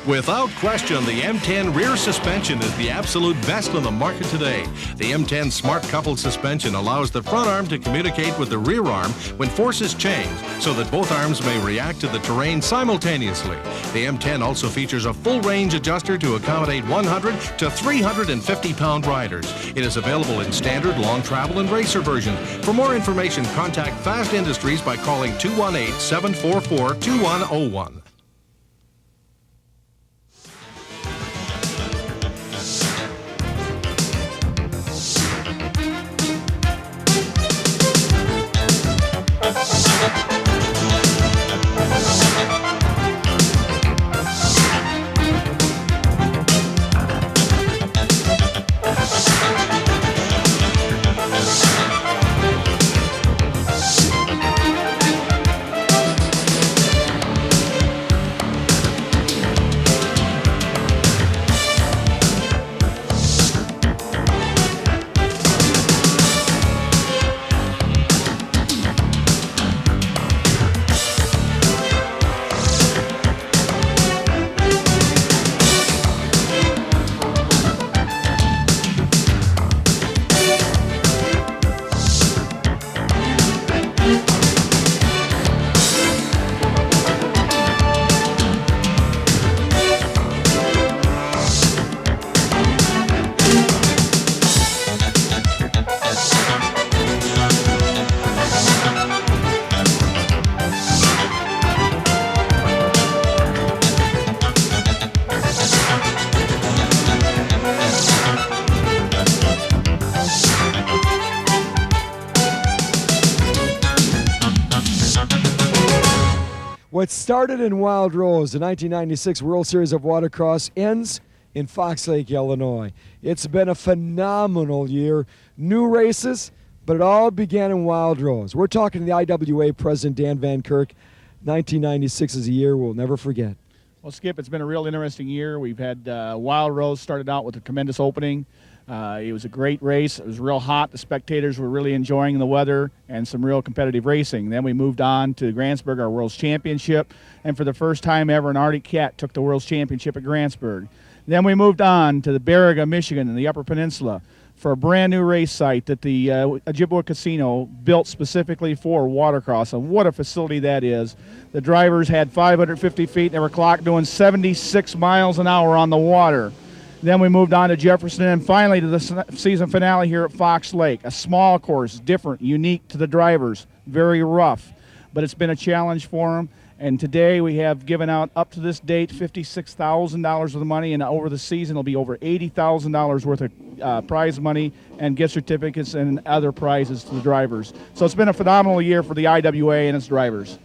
Without question, the M10 rear suspension is the absolute best on the market today. The M10 Smart Coupled Suspension allows the front arm to communicate with the rear arm when forces change, so that both arms may react to the terrain simultaneously. The M10 also features a full range adjuster to accommodate 100 to 350-pound riders. It is available in standard, long travel, and racer versions. For more information, contact Fast Industries by calling 218-744-2101. What started in Wild Rose, the 1996 World Series of Watercross, ends in Fox Lake, Illinois. It's been a phenomenal year. New races, but it all began in Wild Rose. We're talking to the IWA president, Dan Van Kirk. 1996 is a year we'll never forget. Well, Skip, it's been a real interesting year. We've had Wild Rose started out with a tremendous opening. It was a great race. It was real hot. The spectators were really enjoying the weather and some real competitive racing. Then we moved on to Grantsburg, our World's Championship, and for the first time ever, an Arctic Cat took the World's Championship at Grantsburg. Then we moved on to the Baraga, Michigan, in the Upper Peninsula for a brand new race site that the Ojibwa Casino built specifically for watercross, and what a facility that is. The drivers had 550 feet. They were clocked doing 76 miles an hour on the water. Then we moved on to Jefferson, and finally to the season finale here at Fox Lake. A small course, different, unique to the drivers, very rough. But it's been a challenge for them, And today we have given out, up to this date, $56,000 worth of money, and over the season it'll be over $80,000 worth of prize money and gift certificates and other prizes to the drivers. So it's been a phenomenal year for the IWA and its drivers.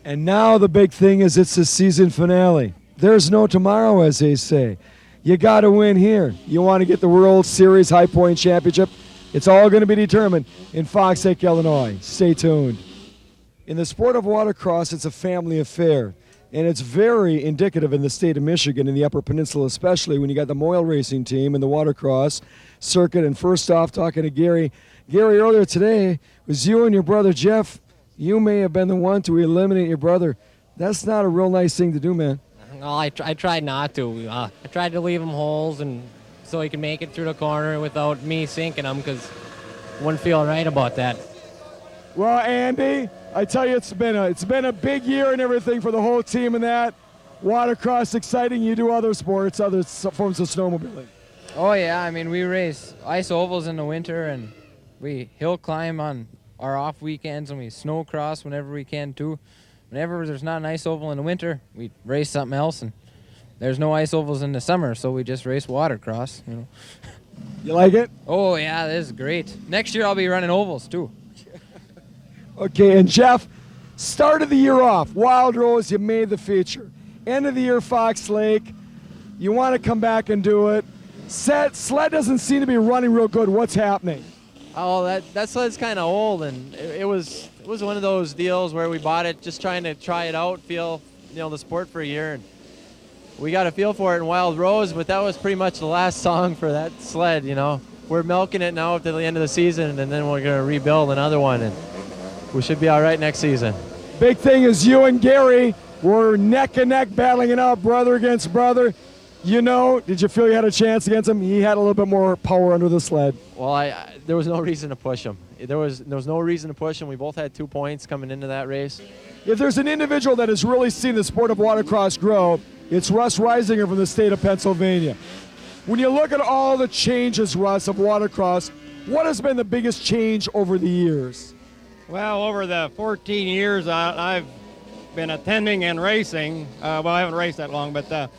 And now the big thing is it's the season finale. There's no tomorrow, as they say. You got to win here. You want to get the World Series High Point Championship. It's all going to be determined in Fox Lake, Illinois. Stay tuned. In the sport of watercross, it's a family affair, and it's very indicative in the state of Michigan, in the Upper Peninsula especially, when you got the Moyle Racing team and the watercross circuit. And first off, talking to Gary. Gary, earlier today, was you and your brother Jeff. You may have been the one to eliminate your brother. That's not a real nice thing to do, man. Well, I tried not to. I tried to leave him holes and so he could make it through the corner without me sinking him, because I wouldn't feel right about that. Well, Andy, I tell you, it's been a big year and everything for the whole team and that. Watercross exciting. You do other sports, other forms of snowmobiling. Oh yeah, I mean we race ice ovals in the winter and we hill climb on our off weekends and we snow cross whenever we can too. Whenever there's not an ice oval in the winter, we race something else, and there's no ice ovals in the summer, so we just race watercross. You know. You like it? Oh yeah, this is great. Next year I'll be running ovals too. Okay, and Jeff, start of the year off, Wild Rose, you made the feature. End of the year, Fox Lake, you want to come back and do it. Sled doesn't seem to be running real good. What's happening? Oh, that sled's kind of old, and it was one of those deals where we bought it just trying to try it out, feel the sport for a year, and we got a feel for it in Wild Rose, but that was pretty much the last song for that sled. We're milking it now up to the end of the season, and then we're gonna rebuild another one, and we should be all right next season. Big thing is you and Gary were neck and neck battling it out, brother against brother. Did you feel you had a chance against him? He had a little bit more power under the sled. Well, there was no reason to push him. There was no reason to push him. We both had 2 points coming into that race. If there's an individual that has really seen the sport of watercross grow, it's Russ Reisinger from the state of Pennsylvania. When you look at all the changes, Russ, of watercross, what has been the biggest change over the years? Well, over the 14 years I've been attending and racing, well, I haven't raced that long, but the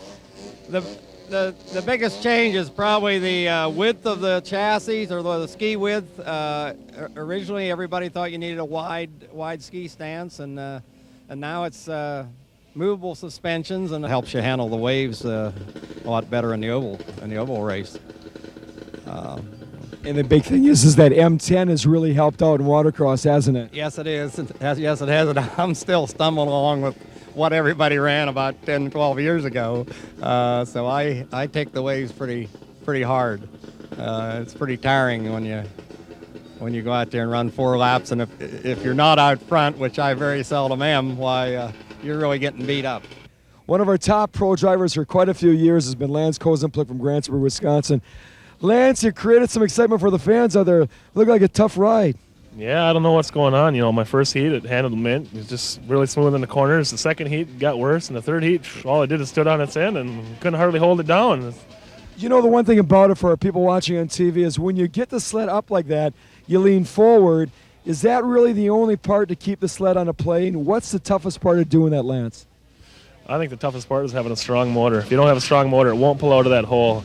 biggest change is probably the width of the chassis, or the ski width. Originally, everybody thought you needed a wide ski stance, and now it's movable suspensions, and it helps you handle the waves a lot better in the oval race. And the big thing is that M10 has really helped out in watercross, hasn't it? Yes, it is. Yes, it has. I'm still stumbling along with what everybody ran about 10, 12 years ago. So I take the waves pretty hard. It's pretty tiring when you go out there and run 4 laps, and if you're not out front, which I very seldom am, why you're really getting beat up. One of our top pro drivers for quite a few years has been Lance Kozenplick from Grantsburg, Wisconsin. Lance, you created some excitement for the fans out there. Looked like a tough ride. Yeah, I don't know what's going on. My first heat, it handled mint. It was just really smooth in the corners. The second heat got worse, and the third heat, all it did is stood on its end and couldn't hardly hold it down. The one thing about it for our people watching on TV is when you get the sled up like that, you lean forward. Is that really the only part to keep the sled on a plane? What's the toughest part of doing that, Lance? I think the toughest part is having a strong motor. If you don't have a strong motor, it won't pull out of that hole.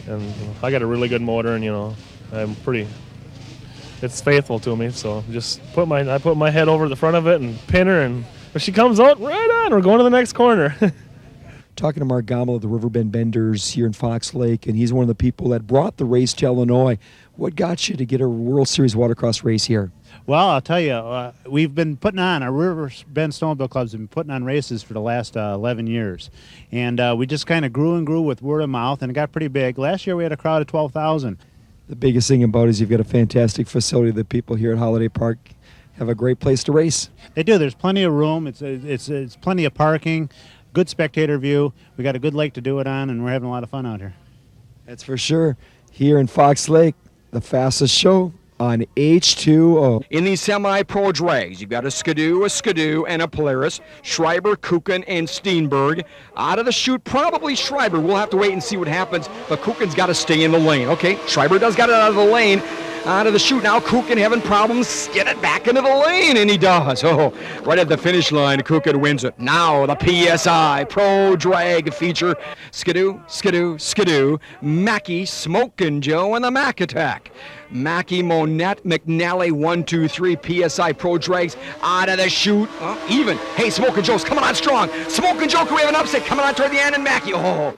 And I got a really good motor, and it's faithful to me. So just I put my head over the front of it and pin her, and if she comes out, right on, we're going to the next corner. Talking to Mark Gommel of the Riverbend Benders here in Fox Lake, and he's one of the people that brought the race to Illinois. What got you to get a World Series watercross race here? Well, I'll tell you, we've been putting on, our Riverbend Snowmobile Clubs have been putting on races for the last 11 years. And we just kind of grew and grew with word of mouth, and it got pretty big. Last year we had a crowd of 12,000. The biggest thing about it is you've got a fantastic facility. The people here at Holiday Park have a great place to race. They do. There's plenty of room. It's plenty of parking, good spectator view. We got a good lake to do it on, and we're having a lot of fun out here. That's for sure. Here in Fox Lake, the fastest show on H2O. In these semi-pro drags, you've got a Skidoo, and a Polaris, Schreiber, Kukin, and Steenberg. Out of the chute, probably Schreiber. We'll have to wait and see what happens, but Kukin's got to stay in the lane. Okay, Schreiber does got it out of the lane. Out of the chute now, Kukin having problems. Get it back into the lane, and he does. Oh, right at the finish line, Kukin wins it. Now the PSI Pro Drag feature. Skidoo, skidoo, skidoo. Mackey, Smokin' Joe, and the Mack Attack. Mackey, Monette, McNally, 1, 2, 3. PSI Pro Drags out of the chute. Oh, even. Hey, Smokin' Joe's coming on strong. Smokin' Joe, can we have an upset coming on toward the end? And Mackey, oh.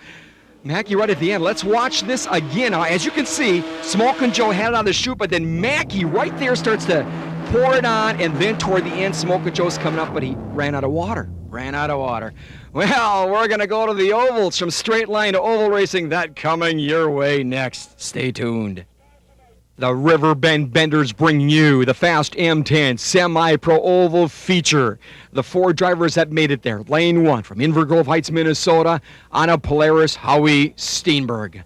Mackey right at the end. Let's watch this again. Now, as you can see, Smokin' Joe had it on the chute, but then Mackey right there starts to pour it on, and then toward the end, Smokin' Joe's coming up, but he ran out of water. Well, we're going to go to the ovals, from straight line to oval racing. That coming your way next. Stay tuned. The Riverbend Benders bring you the Fast M10 Semi-Pro Oval feature. The 4 drivers that made it there. Lane 1 from Inver Grove Heights, Minnesota, on a Polaris, Howie Steenberg.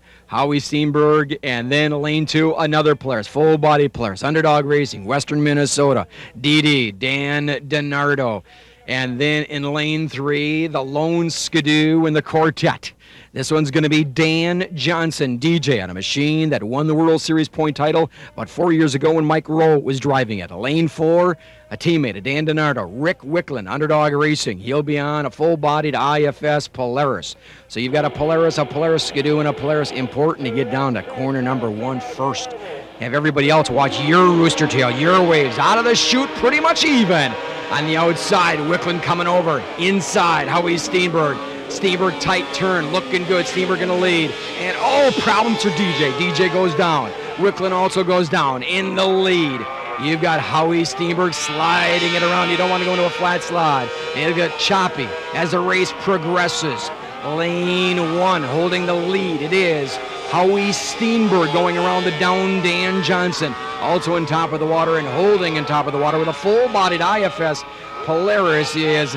And then lane 2, another Polaris, full body Polaris, Underdog Racing, Western Minnesota, DD, Dan DiNardo. And then in lane 3, the Lone Skidoo and the Quartet. This one's going to be Dan Johnson, DJ, on a machine that won the World Series point title about 4 years ago when Mike Rowe was driving it. Lane 4, a teammate of Dan DiNardo, Rick Wicklund, Underdog Racing. He'll be on a full-bodied IFS Polaris. So you've got a Polaris Skidoo, and a Polaris. Important to get down to corner number 1 first. Have everybody else watch your rooster tail, your waves. Out of the chute, pretty much even. On the outside, Wicklund coming over. Inside, Howie Steenberg. Steenberg tight turn, looking good. Steenberg in the lead. And problems for DJ. DJ goes down. Wicklund also goes down in the lead. You've got Howie Steenberg sliding it around. You don't want to go into a flat slide. It'll get choppy as the race progresses. Lane 1 holding the lead. It is Howie Steenberg going around the down Dan Johnson. Also on top of the water and holding on top of the water with a full-bodied IFS Polaris is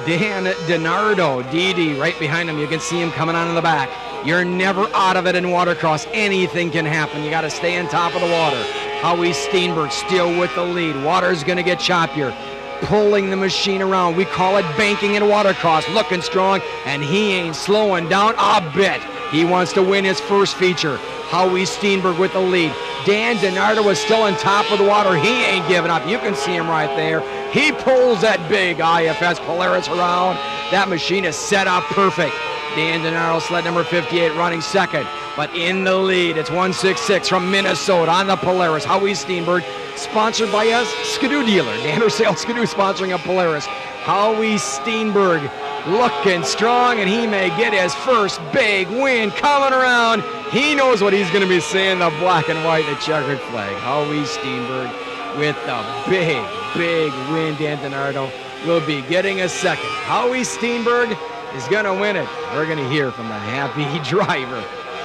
Dan DiNardo. DD right behind him. You can see him coming on in the back. You're never out of it in watercross. Anything can happen. You got to stay on top of the water. Howie Steenberg still with the lead. Water's going to get choppier. Pulling the machine around. We call it banking in watercross. Looking strong, and he ain't slowing down a bit. He wants to win his first feature. Howie Steenberg with the lead. Dan DiNardo is still on top of the water. He ain't giving up. You can see him right there. He pulls that big IFS Polaris around. That machine is set up perfect. Dan DiNardo, sled number 58, running second. But in the lead, it's 166 from Minnesota on the Polaris. Howie Steenberg, sponsored by us, Skidoo dealer. Danner Sales Skidoo sponsoring a Polaris. Howie Steenberg looking strong, and he may get his first big win coming around. He knows what he's going to be saying, the black and white, the checkered flag. Howie Steenberg with the big win. Dan DiNardo will be getting a second. Howie Steenberg is going to win it. We're going to hear from the happy driver.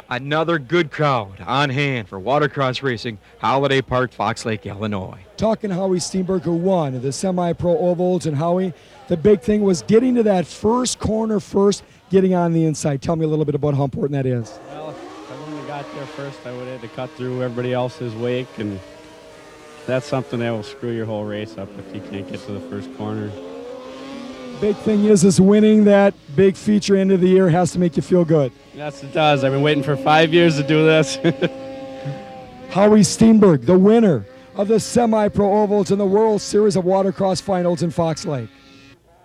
Another good crowd on hand for watercross racing, Holiday Park, Fox Lake, Illinois. Talking Howie Steenberg, who won the semi-pro ovals, and Howie, the big thing was getting to that first corner first, getting on the inside. Tell me a little bit about how important that is. Well, if I wouldn't have got there first, I would have had to cut through everybody else's wake, and that's something that will screw your whole race up if you can't get to the first corner. Big thing is winning that big feature end of the year has to make you feel good. Yes, it does. I've been waiting for 5 years to do this. Howie Steenberg, the winner of the semi-pro ovals in the World Series of Watercross Finals in Fox Lake.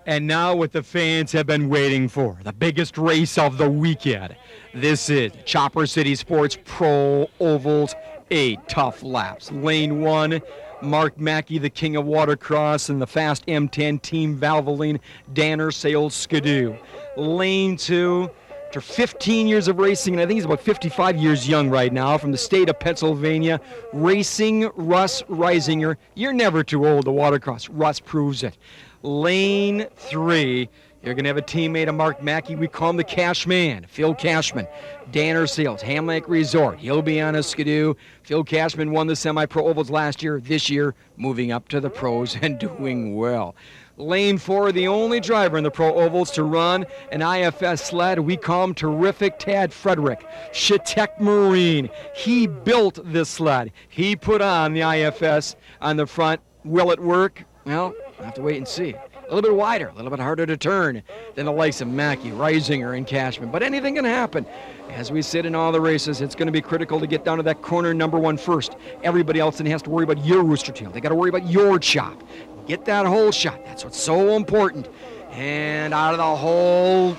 And now what the fans have been waiting for, the biggest race of the weekend. This is Chopper City Sports Pro Ovals, 8 tough laps. Lane 1, Mark Mackey, the king of watercross, and the Fast M10 Team Valvoline, Danner Sales Skidoo. Lane 2, after 15 years of racing, and I think he's about 55 years young right now, from the state of Pennsylvania, racing Russ Reisinger. You're never too old to watercross. Russ proves it. Lane 3, you're going to have a teammate of Mark Mackey. We call him the Cash Man, Phil Cashman. Danner Sales, Ham Lake Resort. He'll be on a Skidoo. Phil Cashman won the semi-pro ovals last year. This year, moving up to the pros and doing well. Lane 4, the only driver in the pro ovals to run an IFS sled. We call him Terrific Tad Frederick. Shitek Marine. He built this sled. He put on the IFS on the front. Will it work? Well, we'll have to wait and see. A little bit wider, a little bit harder to turn than the likes of Mackey, Reisinger, and Cashman. But anything can happen. As we sit in all the races, it's going to be critical to get down to that corner number 1 first. Everybody else then has to worry about your rooster tail. They got to worry about your chop. Get that hole shot. That's what's so important. And out of the hole,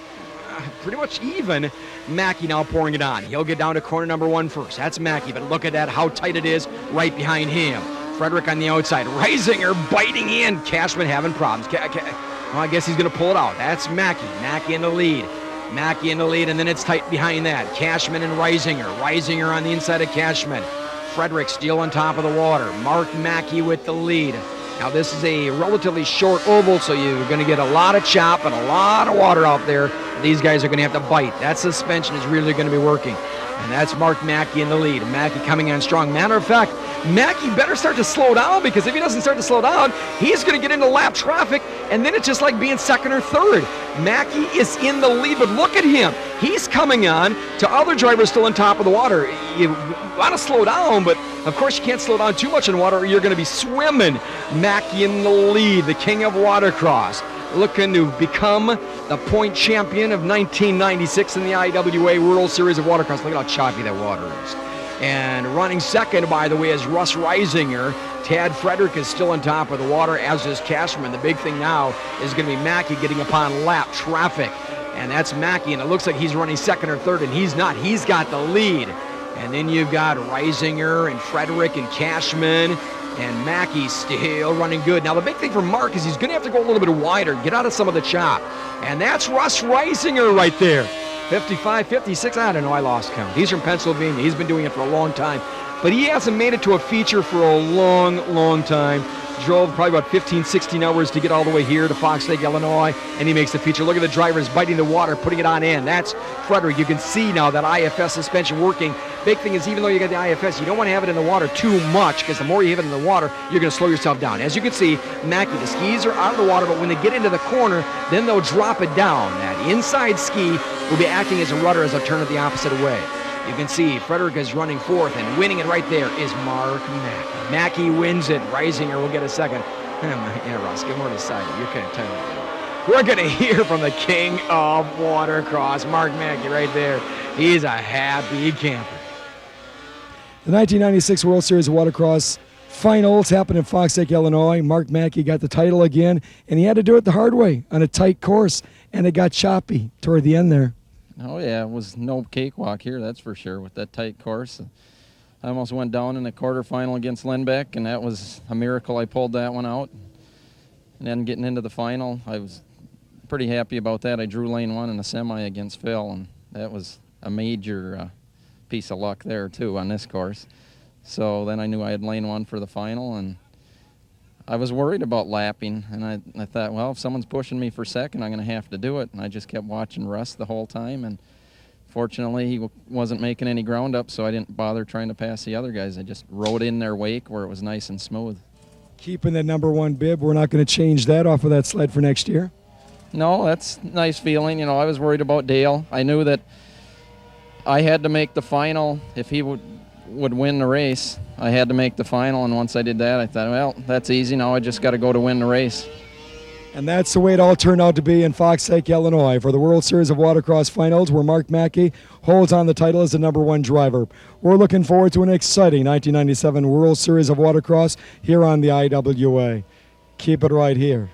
pretty much even, Mackey now pouring it on. He'll get down to corner number 1 first. That's Mackey, but look at that, how tight it is right behind him. Frederick on the outside. Reisinger biting in. Cashman having problems. Well, I guess he's going to pull it out. That's Mackey. Mackey in the lead. Mackey in the lead, and then it's tight behind that. Cashman and Reisinger. Reisinger on the inside of Cashman. Frederick still on top of the water. Mark Mackey with the lead. Now this is a relatively short oval, so you're going to get a lot of chop and a lot of water out there. These guys are going to have to bite. That suspension is really going to be working. And that's Mark Mackey in the lead. Mackey coming on strong. Matter of fact, Mackey better start to slow down, because if he doesn't start to slow down, he's going to get into lap traffic, and then it's just like being second or third. Mackey is in the lead, but look at him. He's coming on to other drivers still on top of the water. You want to slow down, but of course you can't slow down too much in water or you're going to be swimming. Mackey in the lead, the king of watercross, looking to become the point champion of 1996 in the IWA World Series of Watercross. Look at how choppy that water is. And running second, by the way, is Russ Reisinger. Tad Frederick is still on top of the water, as is Cashman. The big thing now is going to be Mackey getting upon lap traffic. And that's Mackey, and it looks like he's running second or third, and he's not. He's got the lead. And then you've got Reisinger and Frederick and Cashman, and Mackey still running good. Now, the big thing for Mark is he's going to have to go a little bit wider, get out of some of the chop. And that's Russ Reisinger right there. 55, 56, I don't know, I lost count. He's from Pennsylvania. He's been doing it for a long time. But he hasn't made it to a feature for a long, long time. Drove probably about 15, 16 hours to get all the way here to Fox Lake, Illinois, and he makes the feature. Look at the drivers biting the water, putting it on in. That's Frederick. You can see now that IFS suspension working. Big thing is, even though you got the IFS, you don't want to have it in the water too much, because the more you have it in the water, you're going to slow yourself down. As you can see, Mackey, the skis are out of the water, but when they get into the corner, then they'll drop it down. That inside ski will be acting as a rudder as I turn it the opposite way. You can see Frederick is running fourth, and winning it right there is Mark Mackey. Mackey wins it. Reisinger will get a second. Yeah, Ross, give more to the side. You're kind of tired. We're going to hear from the king of watercross, Mark Mackey, right there. He's a happy camper. The 1996 World Series of Watercross finals happened in Fox Lake, Illinois. Mark Mackey got the title again, and he had to do it the hard way on a tight course, and it got choppy toward the end there. Oh, yeah, it was no cakewalk here, that's for sure, with that tight course. I almost went down in the quarterfinal against Lindbeck, and that was a miracle I pulled that one out. And then getting into the final, I was pretty happy about that. I drew lane one in the semi against Phil, and that was a major piece of luck there, too, on this course. So then I knew I had lane one for the final, and I was worried about lapping, and I thought, well, if someone's pushing me for second, I'm going to have to do it. And I just kept watching Russ the whole time, and fortunately he wasn't making any ground up, so I didn't bother trying to pass the other guys. I just rode in their wake where it was nice and smooth. Keeping that number one bib, we're not going to change that off of that sled for next year? No, that's a nice feeling. You know, I was worried about Dale. I knew that I had to make the final if he would win the race. I had to make the final, and once I did that, I thought, well, that's easy. Now I just got to go to win the race. And that's the way it all turned out to be in Fox Lake, Illinois, for the World Series of Watercross Finals, where Mark Mackey holds on the title as the number one driver. We're looking forward to an exciting 1997 World Series of Watercross here on the IWA. Keep it right here.